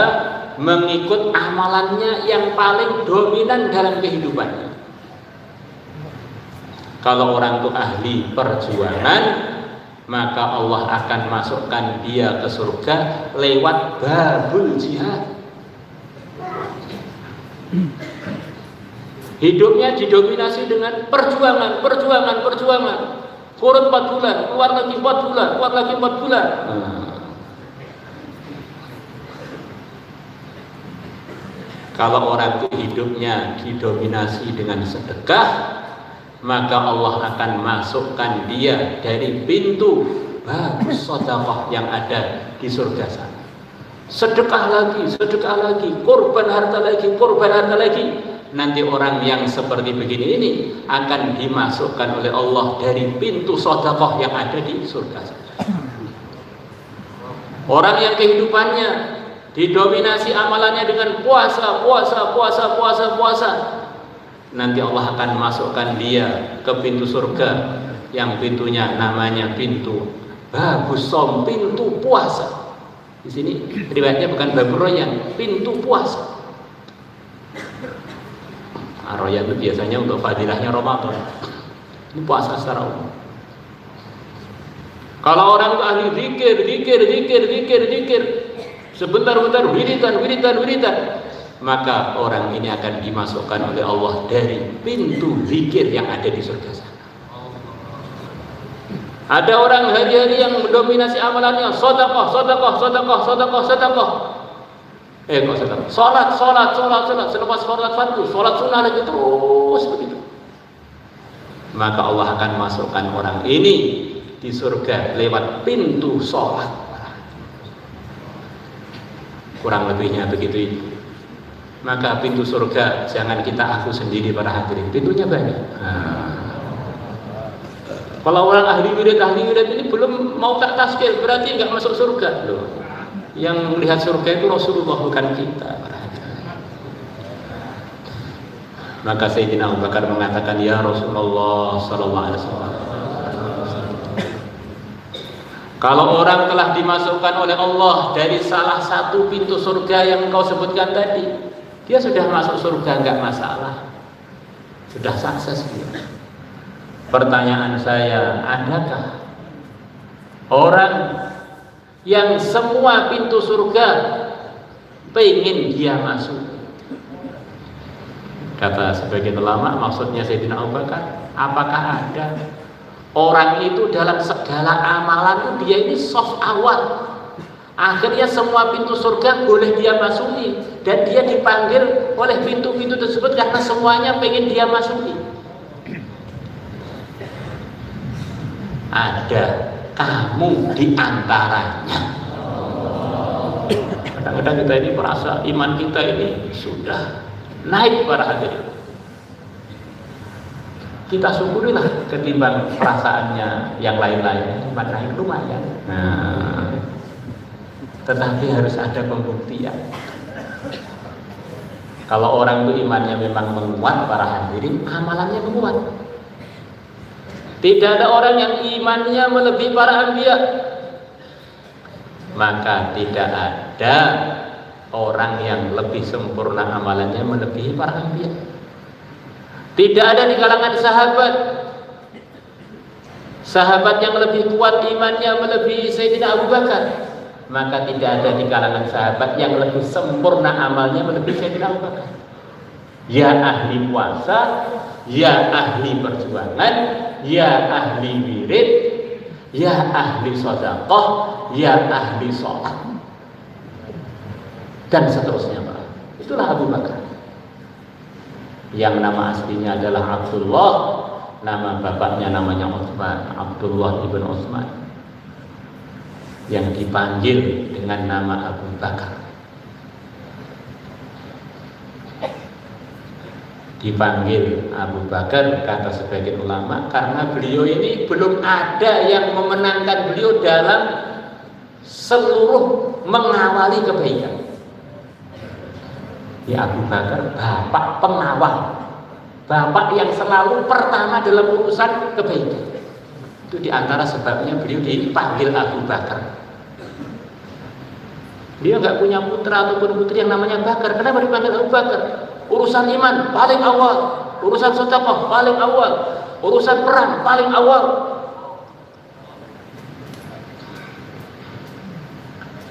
mengikut amalannya yang paling dominan dalam kehidupannya. Kalau orang itu ahli perjuangan, maka Allah akan masukkan dia ke surga lewat babul jihad. Hidupnya didominasi dengan perjuangan. Kurun 4 bulan, keluar lagi 4 bulan, keluar lagi 4 bulan. Kalau orang itu hidupnya didominasi dengan sedekah, maka Allah akan masukkan dia dari pintu bagus sedekah yang ada di surga sana. Sedekah lagi, korban harta lagi. Nanti orang yang seperti begini ini akan dimasukkan oleh Allah dari pintu sedekah yang ada di surga sana. Orang yang kehidupannya didominasi amalannya dengan puasa, nanti Allah akan masukkan dia ke pintu surga yang pintunya namanya pintu babus som, pintu puasa. Di sini riwayatnya bukan babur royan, pintu puasa. Royan itu biasanya untuk fadilahnya Ramadan. Ini puasa secara umum. Kalau orang itu ahli zikir, sebentar wiridan, maka orang ini akan dimasukkan oleh Allah dari pintu zikir yang ada di surga sana. Ada orang hari-hari yang mendominasi amalannya sedekah. Kok sedekah? Salat. Selepas salat fardu, salat sunnah lagi terus begitu. Maka Allah akan masukkan orang ini di surga lewat pintu salat. Kurang lebihnya begitu itu. Maka pintu surga jangan kita aku sendiri para hadirin, pintunya banyak. Kalau orang ahli wirid ini belum mau tak taskil, berarti nggak masuk surga loh. Yang melihat surga itu Rasulullah, bukan kita para hadirin. Maka Sayyidina Abu Bakar mengatakan, ya Rasulullah sallallahu alaihi wasallam, kalau orang telah dimasukkan oleh Allah dari salah satu pintu surga yang engkau sebutkan tadi, dia sudah masuk surga, enggak masalah, sudah sukses dia. Pertanyaan saya, adakah orang yang semua pintu surga pengen dia masuk? Kata sebagian ulama, maksudnya Sayyidina Abu Bakar, apakah ada orang itu dalam segala amalan itu dia ini soft awal, akhirnya semua pintu surga boleh dia masuki, dan dia dipanggil oleh pintu-pintu tersebut karena semuanya pengen dia masuki? Ada kamu di antaranya. Kadang-kadang kita ini merasa iman kita ini sudah naik para hadirin. Kita syukurilah ketimbang perasaannya yang lain-lain, iman naik lumayan. Tetapi harus ada pembuktian. Kalau orang itu imannya memang menguat para hadirin, amalannya menguat. Tidak ada orang yang imannya melebihi para anbiya, maka tidak ada orang yang lebih sempurna amalannya melebihi para anbiya. Tidak ada di kalangan sahabat yang lebih kuat imannya melebihi Sayyidina Abu Bakar, maka tidak ada di kalangan sahabat yang lebih sempurna amalnya melebihi Sayyidina Abu Bakar. Ya ahli puasa, ya ahli perjuangan, ya ahli wirid, ya ahli sedekah, ya ahli sholat. dan seterusnya Pak. Itulah Abu Bakar yang nama aslinya adalah Abdullah, nama bapaknya namanya Utsman, Abdullah ibn Utsman, yang dipanggil dengan nama Abu Bakar. Dipanggil Abu Bakar kata sebagian ulama karena beliau ini belum ada yang memenangkan beliau dalam seluruh mengawali kebaikan. Ya Abu Bakar bapak pengawal, bapak yang selalu pertama dalam urusan kebaikan. Itu diantara sebabnya beliau dipanggil Abu Bakar. Dia nggak punya putra ataupun putri yang namanya Bakar. Kenapa dipanggil Abu Bakar? Urusan iman paling awal, urusan sedekah paling awal, urusan perang paling awal.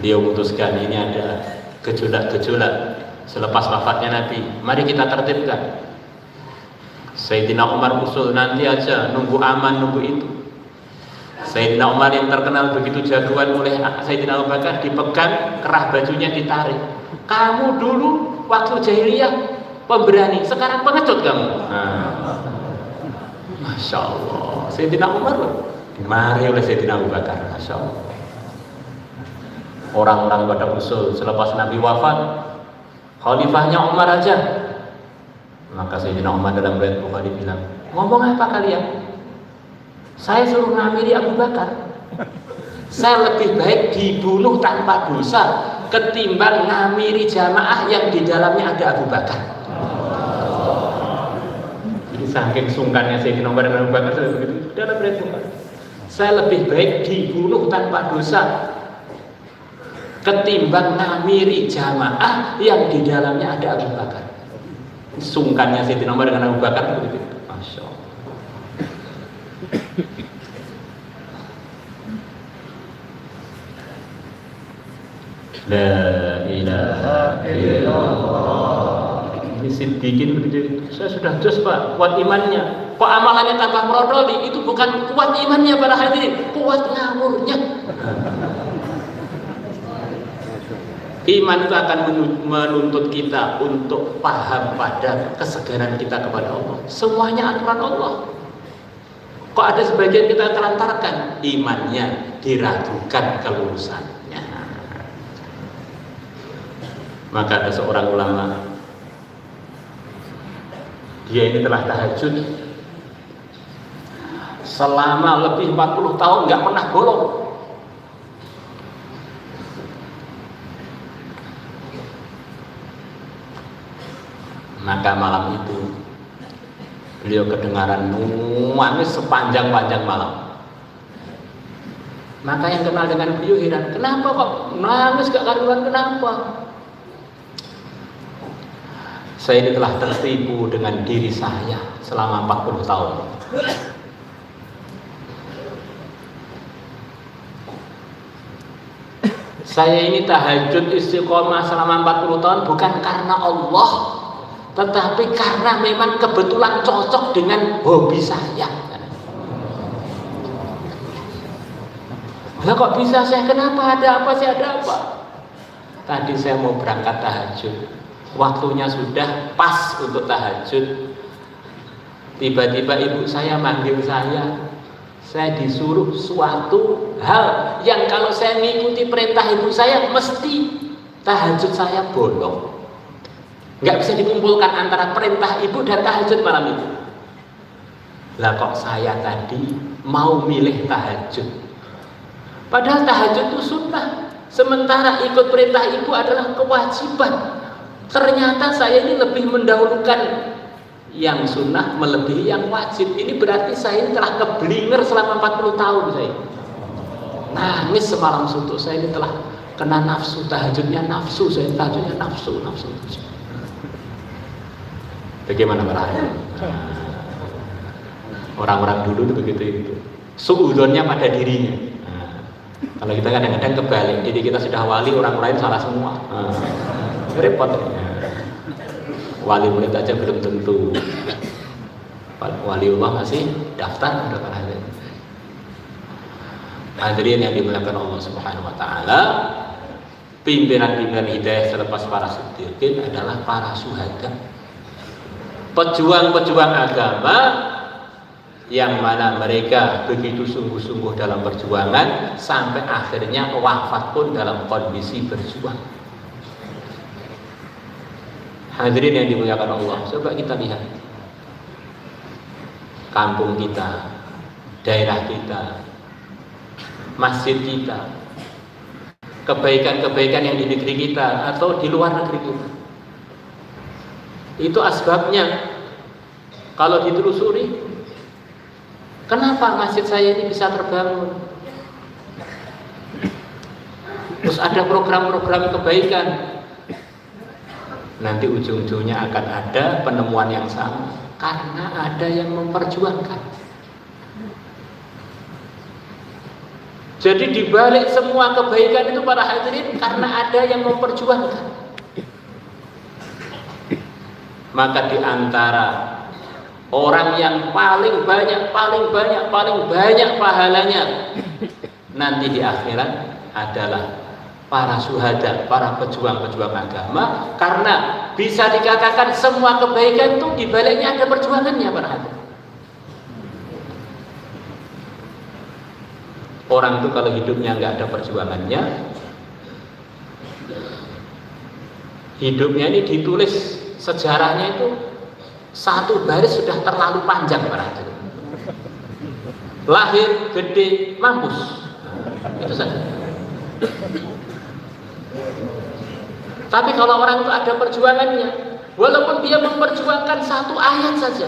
Beliau memutuskan ini ada gejolak-gejolak selepas wafatnya Nabi. Mari kita tertibkan. Sayyidina Umar usul nanti aja, nunggu aman, nunggu itu. Sayyidina Umar yang terkenal begitu jagoan oleh Sayyidina Abu Bakar dipegang, kerah bajunya ditarik. Kamu dulu waktu jahiliyah pemberani, sekarang pengecut kamu. Masya Allah. Sayyidina Umar dimarahi oleh Sayyidina Abu Bakar. Masya Allah. Orang-orang pada usul selepas Nabi wafat, khalifahnya Umar aja. Maka Sayyidina Umar dalam riwayat Bukhari bilang, ngomong apa kalian? Saya suruh ngamiri Abu Bakar. Saya lebih baik dibunuh tanpa dosa ketimbang ngamiri jamaah yang di dalamnya ada Abu Bakar. Saking sungkannya Sayyidina Umar dan Abu Bakar begitu dalam riwayat Bukhari. Saya lebih baik dibunuh tanpa dosa ketimbang ngamiri jamaah yang di dalamnya ada Abu Bakar. Sungkannya Sayyidina Umar dengan Abu Bakar begitu. Masya Allah. La ilaha illallah. Siddiqin begitu. Saya sudah jos Pak, kuat imannya. Kok amalannya tambah merodoli? Itu bukan kuat imannya para hadirin, kuat ngawurnya. Iman itu akan menuntut kita untuk paham pada kesegaran kita kepada Allah. Semuanya aturan Allah. Kok ada sebagian kita telantarkan imannya, diragukan kelulusannya. Maka ada seorang ulama, dia ini telah tahajud selama lebih 40 tahun nggak pernah bolong. Maka malam itu beliau kedengaran nangis sepanjang-panjang malam. Maka yang kenal dengan beliau heran, kenapa kok nangis gak karuan, kenapa? Saya ini telah tertipu dengan diri saya selama 40 tahun. Saya ini tahajud istiqomah selama 40 tahun bukan karena Allah, tetapi karena memang kebetulan cocok dengan hobi saya. Lah kok bisa saya, kenapa, ada apa sih, ada apa? Tadi saya mau berangkat tahajud, waktunya sudah pas untuk tahajud. Tiba-tiba ibu saya manggil saya disuruh suatu hal yang kalau saya mengikuti perintah ibu saya mesti tahajud saya bolong. Nggak bisa dikumpulkan antara perintah ibu dan tahajud malam itu. Lah kok saya tadi mau milih tahajud, padahal tahajud itu sunnah, sementara ikut perintah ibu adalah kewajiban. Ternyata saya ini lebih mendahulukan yang sunnah melebihi yang wajib. Ini berarti saya ini telah keblinger selama 40 tahun saya. Nangis semalam suntuk, saya ini telah kena nafsu, tahajudnya nafsu, saya tahajudnya nafsu. Bagaimana meraih? Orang-orang dulu itu begitu itu. Suudzonnya pada dirinya. Kalau kita kadang-kadang kebalik, diri kita sudah wali, orang lain salah semua. Repot. Wali murid aja belum tentu. Waliullah masih daftar udah para hadirin yang dimuliakan Allah Subhanahu wa taala. pimpinan-pimpinan hidayah selepas para siddiqin adalah para syuhada, pejuang-pejuang agama yang mana mereka begitu sungguh-sungguh dalam perjuangan sampai akhirnya wafat pun dalam kondisi berjuang. Hadirin yang dimuliakan Allah, coba kita lihat kampung kita, daerah kita, masjid kita, kebaikan-kebaikan yang di negeri kita atau di luar negeri kita. Itu asbabnya kalau ditelusuri, kenapa masjid saya ini bisa terbangun? Terus ada program-program kebaikan, nanti ujung-ujungnya akan ada penemuan yang sama, karena ada yang memperjuangkan. Jadi dibalik semua kebaikan itu para hadirin karena ada yang memperjuangkan. Maka di antara orang yang paling banyak pahalanya nanti di akhirat adalah para syuhada, para pejuang-pejuang agama, karena bisa dikatakan semua kebaikan itu dibaliknya ada perjuangannya para hadirin. Orang itu kalau hidupnya nggak ada perjuangannya, hidupnya ini ditulis sejarahnya itu satu baris sudah terlalu panjang para hadirin. Lahir, gede, mampus, itu saja. Tapi kalau orang itu ada perjuangannya, walaupun dia memperjuangkan satu ayat saja,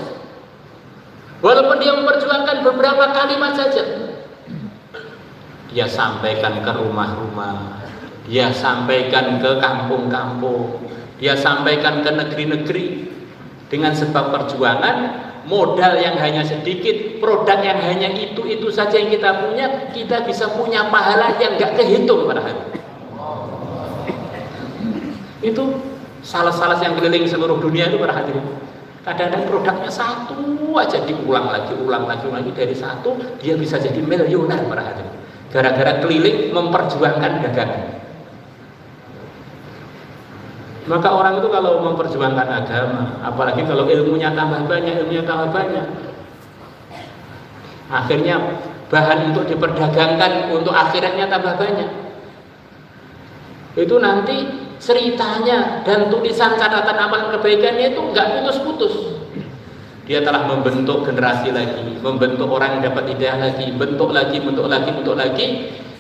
walaupun dia memperjuangkan beberapa kalimat saja, dia sampaikan ke rumah-rumah, dia sampaikan ke kampung-kampung, dia sampaikan ke negeri-negeri. Dengan sebab perjuangan, modal yang hanya sedikit, produk yang hanya itu saja yang kita punya, kita bisa punya pahala yang gak kehitung pada hari. Itu salah-salah yang keliling seluruh dunia itu pada hadirin. Kadang-kadang produknya satu aja diulang lagi dari satu, dia bisa jadi miliuner pada hadirin. Gara-gara keliling memperjuangkan dagangan. Maka orang itu kalau memperjuangkan agama, apalagi kalau ilmunya tambah banyak, akhirnya bahan untuk diperdagangkan untuk akhiratnya tambah banyak. Itu nanti ceritanya dan tulisan catatan amal kebaikannya itu nggak putus-putus. Dia telah membentuk generasi lagi, membentuk orang yang dapat hidayah lagi, bentuk lagi.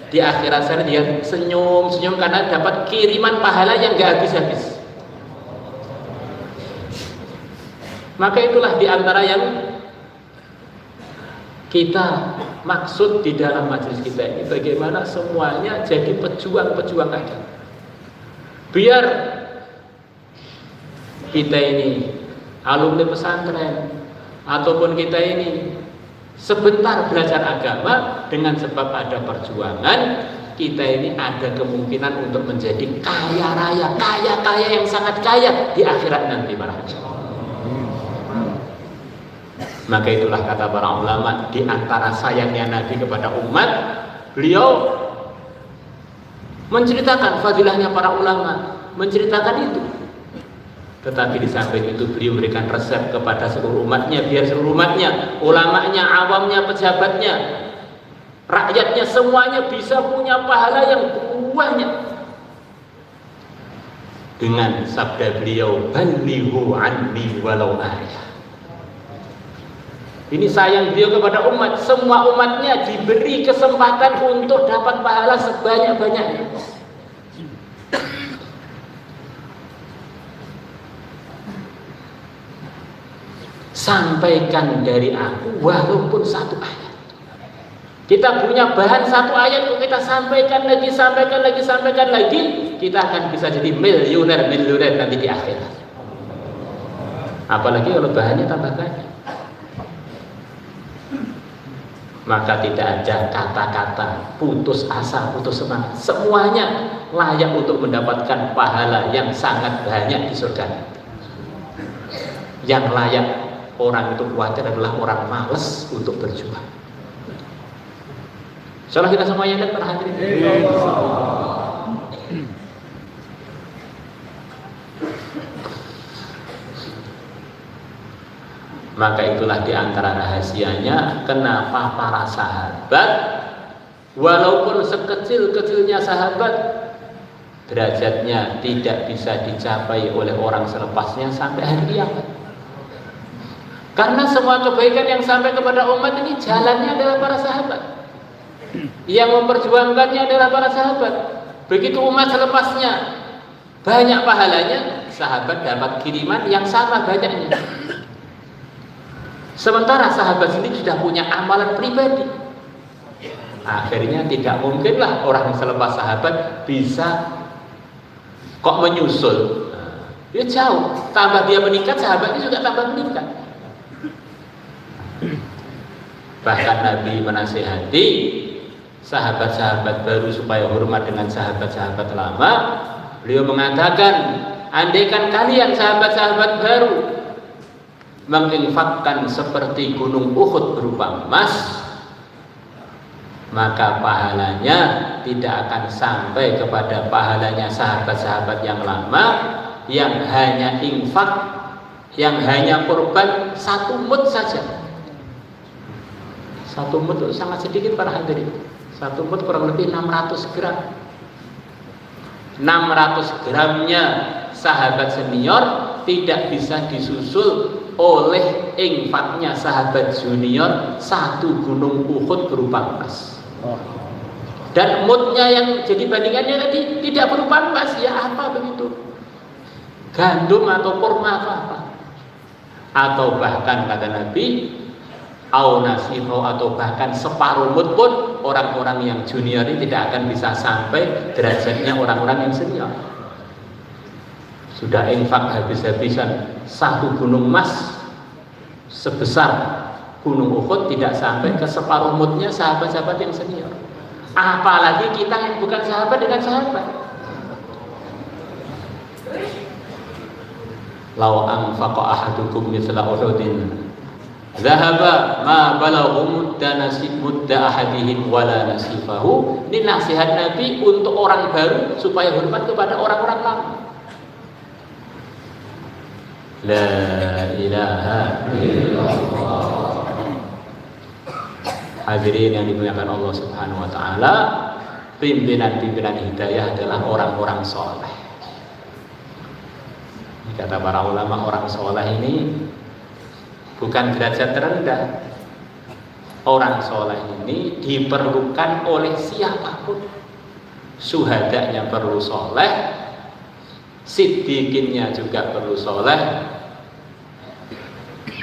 Di akhirat sana dia senyum karena dapat kiriman pahala yang nggak habis-habis. Maka itulah diantara yang kita maksud di dalam majelis kita ini, bagaimana semuanya jadi pejuang-pejuang agama. Biar kita ini alumni pesantren ataupun kita ini sebentar belajar agama, dengan sebab ada perjuangan, kita ini ada kemungkinan untuk menjadi kaya raya, kaya yang sangat kaya di akhirat nanti para hadirin. Maka itulah kata para ulama, di antara sayangnya Nabi kepada umat, beliau menceritakan fadilahnya para ulama, menceritakan itu. Tetapi di samping itu beliau memberikan resep kepada seluruh umatnya, biar seluruh umatnya, ulamanya, awamnya, pejabatnya, rakyatnya, semuanya bisa punya pahala yang banyak. Dengan sabda beliau, balighu anni walau ayah. Ini sayang beliau kepada umat, semua umatnya diberi kesempatan untuk dapat pahala sebanyak-banyaknya. Sampaikan dari aku walaupun satu ayat. Kita punya bahan satu ayat untuk kita sampaikan lagi, kita akan bisa jadi miliuner nanti di akhirat. Apalagi kalau bahannya tambah banyak. Maka tidak ada kata-kata putus asa, putus semangat. Semuanya layak untuk mendapatkan pahala yang sangat banyak di surga. Yang layak orang itu khawatir adalah orang malas untuk berjuang. Insyaallah kita semuanya lihat para hadirin. Maka itulah diantara rahasianya kenapa para sahabat walaupun sekecil-kecilnya sahabat, derajatnya tidak bisa dicapai oleh orang selepasnya sampai hari kiamat. Karena semua kebaikan yang sampai kepada umat ini jalannya adalah para sahabat, yang memperjuangkannya adalah para sahabat. Begitu umat selepasnya banyak pahalanya, sahabat dapat kiriman yang sama banyaknya. Sementara sahabat sendiri sudah punya amalan pribadi. Akhirnya tidak mungkinlah orang selepas sahabat bisa kok menyusul. Ya jauh. Tambah dia meningkat, sahabatnya juga tambah meningkat. Bahkan Nabi menasihati sahabat-sahabat baru supaya hormat dengan sahabat-sahabat lama. Beliau mengatakan, andaikan kalian sahabat-sahabat baru menginfakkan seperti gunung Uhud berupa emas, maka pahalanya tidak akan sampai kepada pahalanya sahabat-sahabat yang lama yang hanya infak, yang hanya korban 1 mud saja. 1 mud itu sangat sedikit para hadirin. 1 mud kurang lebih 600 gram. 600 gramnya sahabat senior tidak bisa disusul oleh infaknya sahabat junior 1 gunung Uhud berupa emas. Dan mudnya yang jadi bandingannya tadi tidak berupa emas, ya apa begitu? Gandum atau kurma atau apa? Atau bahkan kata Nabi, au nasiho, atau bahkan separuh mud pun orang-orang yang junior ini tidak akan bisa sampai derajatnya orang-orang yang senior. Sudah infak habis-habisan 1 gunung emas sebesar gunung Uhud, tidak sampai ke separuh mudnya sahabat-sahabat yang senior. Apalagi kita yang bukan sahabat dengan sahabat. Lau anfaqa ahadukum mithla Uhudin dhahaba ma balagha mudda ahadihim wala nasifahu. Ini nasihat Nabi untuk orang baru supaya hormat kepada orang-orang lama. La ilaha illallah. Hadirin yang dimuliakan Allah Subhanahu wa taala, pimpinan-pimpinan hidayah adalah orang-orang soleh. Kata para ulama, orang soleh ini bukan derajat terendah. Orang soleh ini diperlukan oleh siapapun. Syuhadanya perlu soleh, siddiqinnya juga perlu soleh.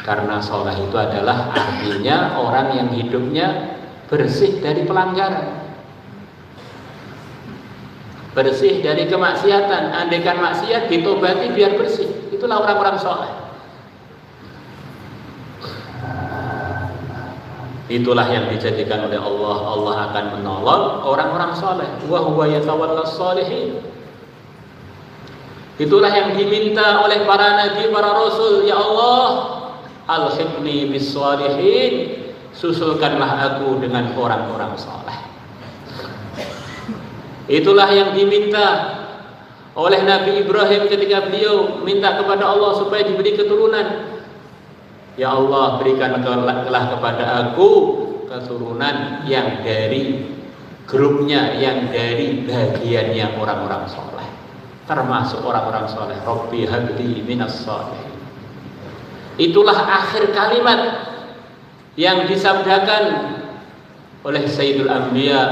Karena soleh itu adalah artinya orang yang hidupnya bersih dari pelanggaran, bersih dari kemaksiatan. Andaikan maksiat ditobati biar bersih. Itulah orang-orang soleh. Itulah yang dijadikan oleh Allah. Allah akan menolong orang-orang soleh. Wa huwa yatawallas sholihin. Itulah yang diminta oleh para nabi, para rasul. Ya Allah, alhiqni bis sholihin, susulkanlah aku dengan orang-orang soleh. Itulah yang diminta oleh Nabi Ibrahim ketika beliau minta kepada Allah supaya diberi keturunan. Ya Allah, berikanlah kepada aku keturunan yang dari grupnya, yang dari bagiannya orang-orang soleh, termasuk orang-orang soleh. Rabbi habli minas sholihin. Itulah akhir kalimat yang disabdakan oleh Sayyidul Anbiya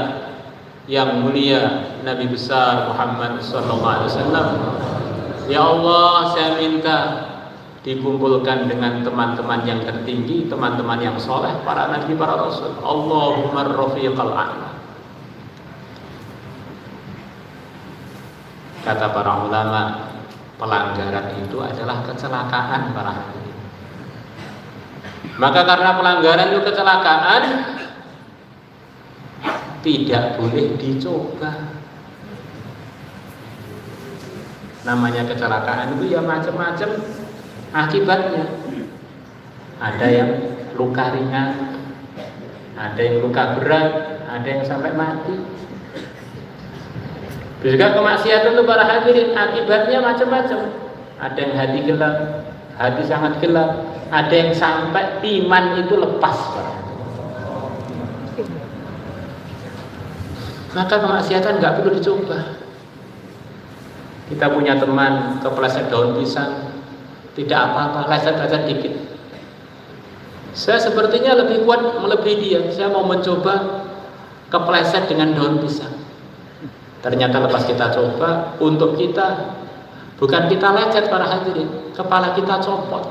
yang mulia Nabi besar Muhammad sallallahu alaihi wasallam. Ya Allah, saya minta dikumpulkan dengan teman-teman yang tertinggi, teman-teman yang soleh, para nabi, para rasul. Allahumma rafiqal a'la. Kata para ulama, pelanggaran itu adalah kecelakaan para hadirin. Maka karena pelanggaran itu kecelakaan, tidak boleh dicoba. Namanya kecelakaan itu ya macam-macam akibatnya. Ada yang luka ringan, ada yang luka berat, ada yang sampai mati. Juga kemaksiatan itu para hadirin akibatnya macam-macam. Ada yang hati gelap, hati sangat gelap. Ada yang sampai iman itu lepas. Maka kemaksiatan nggak perlu dicoba. Kita punya teman kepleset daun pisang, tidak apa-apa, leset-leset dikit. Saya sepertinya lebih kuat melebihi dia. Saya mau mencoba kepleset dengan daun pisang. Ternyata lepas kita coba, untuk kita bukan kita lecet para hadirin, kepala kita copot.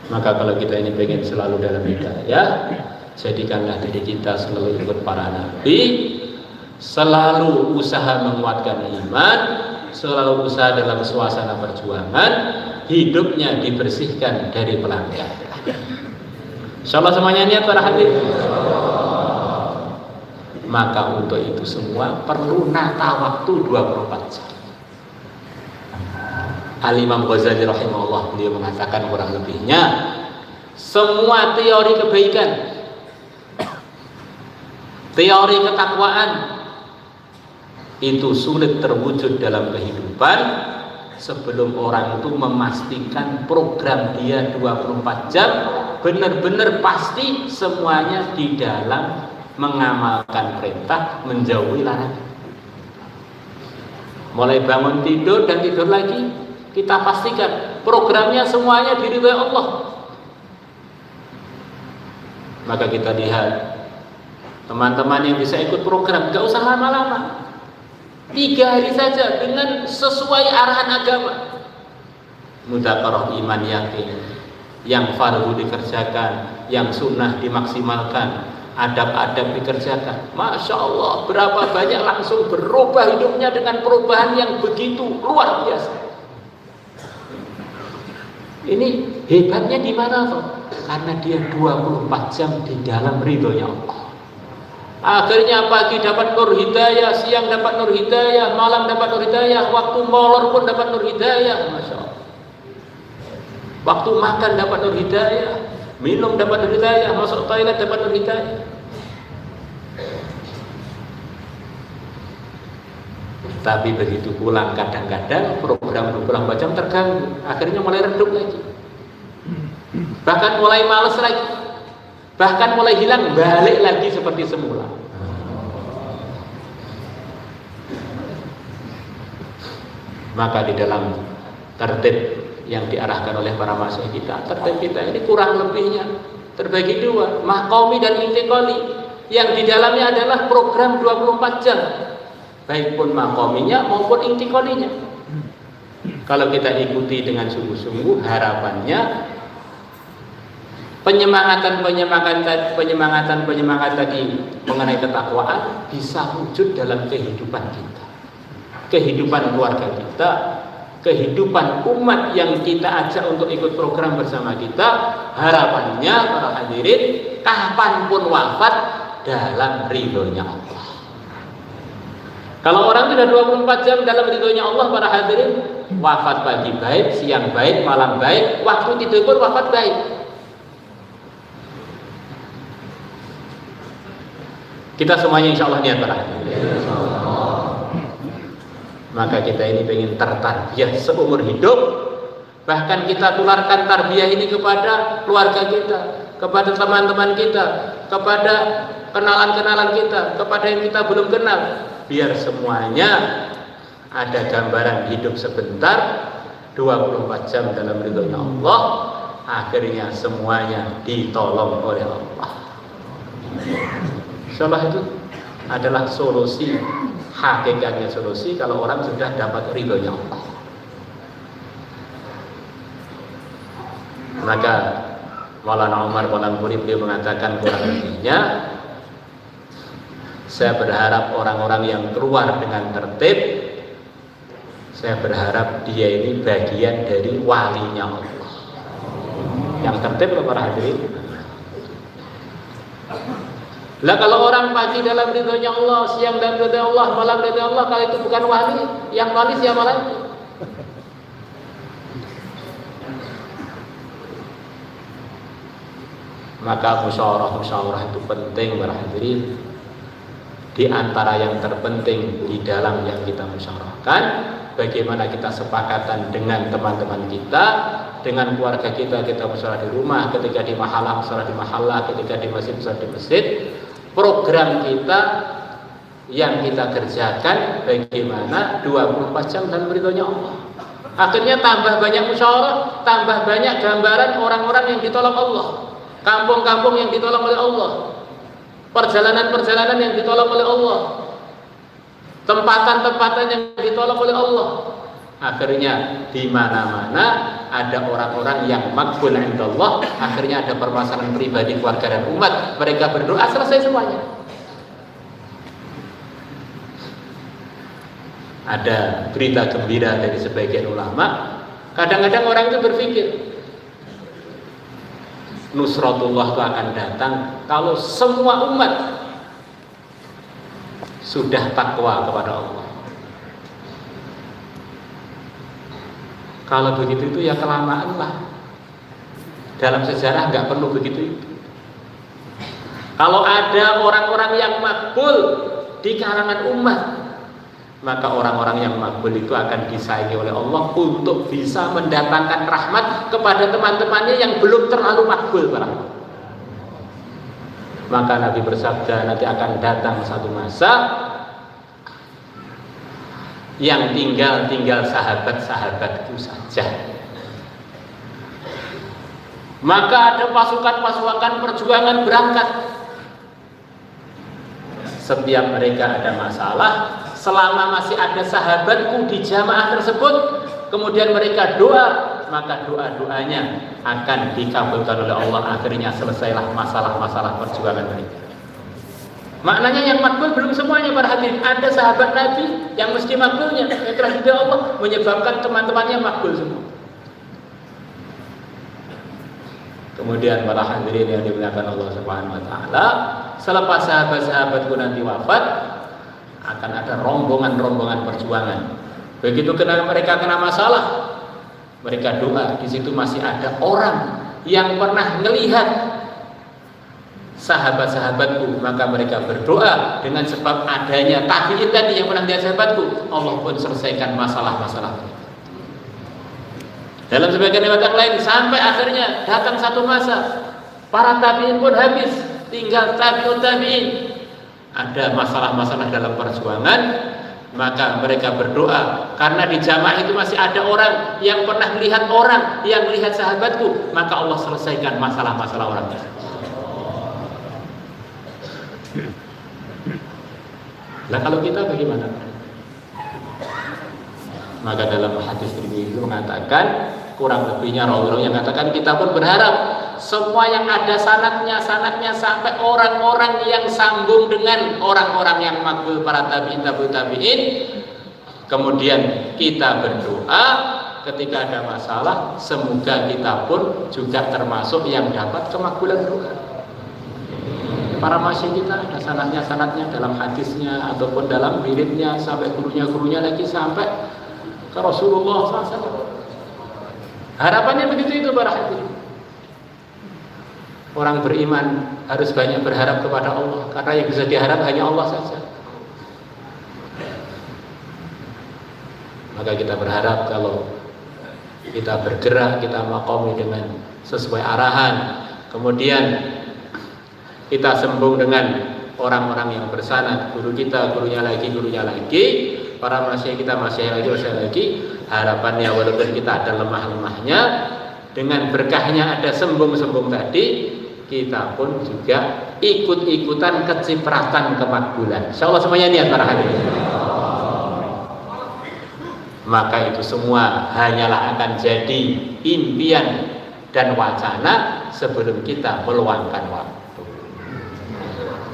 Maka kalau kita ini pengen selalu dalam hidayah, jadikanlah diri kita selalu ikut para nabi, selalu usaha menguatkan iman, selalu usaha dalam suasana perjuangan, hidupnya dibersihkan dari pelanggaran. Insyaallah semuanya niat para hadirin. Maka untuk itu semua perlu nata waktu 24 jam. Al-Imam Ghazali rahimahullah beliau mengatakan kurang lebihnya semua teori kebaikan, teori ketakwaan itu sulit terwujud dalam kehidupan sebelum orang itu memastikan program dia 24 jam benar-benar pasti semuanya di dalam mengamalkan perintah, menjauhi larangan. Mulai bangun tidur dan tidur lagi, kita pastikan programnya semuanya diridhoi Allah. Maka kita lihat teman-teman yang bisa ikut program, gak usah lama-lama, 3 hari saja dengan sesuai arahan agama. Mudzakarah iman yakin, yang fardu dikerjakan, yang sunnah dimaksimalkan, adab-adab dikerjakan. Masya Allah, berapa banyak langsung berubah hidupnya dengan perubahan yang begitu luar biasa. Ini hebatnya di mana toh? Karena dia 24 jam di dalam ridhonya Allah. Akhirnya pagi dapat nur hidayah, siang dapat nur hidayah, malam dapat nur hidayah, waktu molor pun dapat nur hidayah. Masya Allah. Waktu makan dapat nur hidayah, minum dapat nur hidayah, masuk toilet dapat nur hidayah. Tapi begitu pulang kadang-kadang program 24 jam terganggu, akhirnya mulai redup lagi, bahkan mulai males lagi, bahkan mulai hilang, balik lagi seperti semula. Maka di dalam tertib yang diarahkan oleh para masyayikh kita, tertib kita ini kurang lebihnya terbagi 2, mahqami dan intiqali, yang di dalamnya adalah program 24 jam, baik pun mahqaminya maupun intiqalinya. Kalau kita ikuti dengan sungguh-sungguh, harapannya penyemangatan tadi mengenai ketakwaan bisa wujud dalam kehidupan kita, kehidupan keluarga kita, kehidupan umat yang kita ajak untuk ikut program bersama kita. Harapannya para hadirin, kapanpun wafat dalam ridhonya Allah. Kalau orang sudah 24 jam dalam ridhonya Allah, para hadirin, wafat pagi baik, siang baik, malam baik, waktu tidur pun wafat baik. Kita semuanya insya Allah niat para hadirin. Maka kita ini pengen tertarbiyah seumur hidup, bahkan kita tularkan tarbiyah ini kepada keluarga kita, kepada teman-teman kita, kepada kenalan-kenalan kita, kepada yang kita belum kenal, biar semuanya ada gambaran hidup sebentar 24 jam dalam ridhonya Allah, akhirnya semuanya ditolong oleh Allah. Insyaallah itu adalah solusi, hakikatnya solusi kalau orang sudah dapat ridhonya Allah. Maka Maulana Umar Qalampuri beliau mengatakan kurang lebihnya, saya berharap orang-orang yang keluar dengan tertib, saya berharap dia ini bagian dari walinya Allah. Yang tertib para hadirin. Lah kalau orang pagi dalam ridhonya Allah, siang dalam ridhonya Allah, malam ridhonya Allah, kalau itu bukan wali, yang wali siapa lagi? Maka musyawarah itu penting para hadirin. Di antara yang terpenting di dalam yang kita musyawarahkan, bagaimana kita sepakatan dengan teman-teman kita, dengan keluarga kita musyawarah di rumah, ketika di mahallah musyawarah di mahallah, ketika di masjid musyawarah di masjid. Program kita yang kita kerjakan bagaimana 24 jam dalam ridhonya Allah. Akhirnya tambah banyak musyawarah, tambah banyak gambaran orang-orang yang ditolong Allah, kampung-kampung yang ditolong oleh Allah, perjalanan-perjalanan yang ditolong oleh Allah, tempatan-tempatan yang ditolong oleh Allah. Akhirnya di mana-mana ada orang-orang yang makbul indallah. Akhirnya ada permasalahan pribadi, keluarga dan umat, mereka berdoa, selesai semuanya. Ada berita gembira dari sebagian ulama. Kadang-kadang orang itu berpikir nusratullah itu akan datang kalau semua umat sudah takwa kepada Allah. Kalau begitu itu ya kelamaan lah. Dalam sejarah nggak perlu begitu itu. Kalau ada orang-orang yang makbul di kalangan umat, maka orang-orang yang makbul itu akan disaingi oleh Allah untuk bisa mendatangkan rahmat kepada teman-temannya yang belum terlalu makbul. Maka Nabi bersabda, nanti akan datang satu masa yang tinggal sahabat-sahabatku saja. Maka ada pasukan-pasukan perjuangan berangkat. Setiap mereka ada masalah, selama masih ada sahabatku di jamaah tersebut, kemudian mereka doa, maka doa-doanya akan dikabulkan oleh Allah. Akhirnya selesailah masalah-masalah perjuangan mereka. Maknanya yang makbul belum semuanya para hadirin. Ada sahabat Nabi yang mesti makbulnya, yang telah diridhoi Allah, menyebabkan teman-temannya makbul semua. Kemudian para hadirin yang dimuliakan Allah Subhanahu wa taala, selepas sahabat-sahabatku nanti wafat, akan ada rombongan-rombongan perjuangan. Begitu mereka kena masalah, mereka doa. Di situ masih ada orang yang pernah melihat sahabat-sahabatku, maka mereka berdoa dengan sebab adanya tabi'in tadi yang pernah lihat sahabatku, Allah pun selesaikan masalah-masalah mereka. Dalam sebagian riwayat lain, sampai akhirnya datang satu masa para tabi'in pun habis, tinggal tabi'ut tabi'in. Ada masalah-masalah dalam perjuangan, maka mereka berdoa karena di jamaah itu masih ada orang yang pernah melihat orang yang melihat sahabatku, maka Allah selesaikan masalah-masalah orang tersebut. Nah kalau kita bagaimana? Maka dalam hadis ini mengatakan, kurang lebihnya rawi-rawi yang mengatakan, kita pun berharap semua yang ada sanadnya sampai orang-orang yang sambung dengan orang-orang yang makbul, para tabi'in, tabi'in. Kemudian kita berdoa ketika ada masalah, semoga kita pun juga termasuk yang dapat kemakbulan doa. Para masyayikh kita ada sanadnya dalam hadisnya ataupun dalam wiridnya, sampai gurunya lagi sampai ke Rasulullah SAW. Harapannya begitu itu para hadirin. Orang beriman harus banyak berharap kepada Allah, karena yang bisa diharap hanya Allah saja. Maka kita berharap kalau kita bergerak, kita maqami dengan sesuai arahan, kemudian kita sembung dengan orang-orang yang bersanad, guru kita, gurunya lagi, para masyayikh kita, masyayikh lagi. Harapannya walaupun kita ada lemah-lemahnya, dengan berkahnya ada sembung-sembung tadi, kita pun juga ikut-ikutan kecipratan kemakbulan. Insyaallah semuanya niat para hadirin. Maka itu semua hanyalah akan jadi impian dan wacana sebelum kita meluangkan waktu.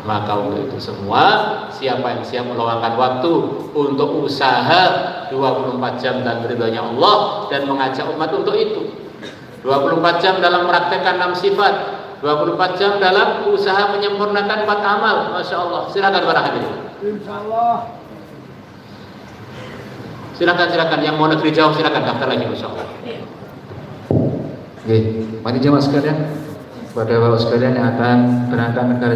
Maka untuk itu semua, siapa yang siap meluangkan waktu untuk usaha 24 jam dan ridhonya Allah dan mengajak umat untuk itu, 24 jam dalam mempraktekkan 6 sifat, 24 jam dalam usaha menyempurnakan 4 amal. Masya Allah. Silakan para hadirin. Insyaallah. Silakan yang mau negeri jauh silakan daftar lagi insyaallah. Oke, mari jemaah sekalian, pada bapak sekalian yang akan berangkat negara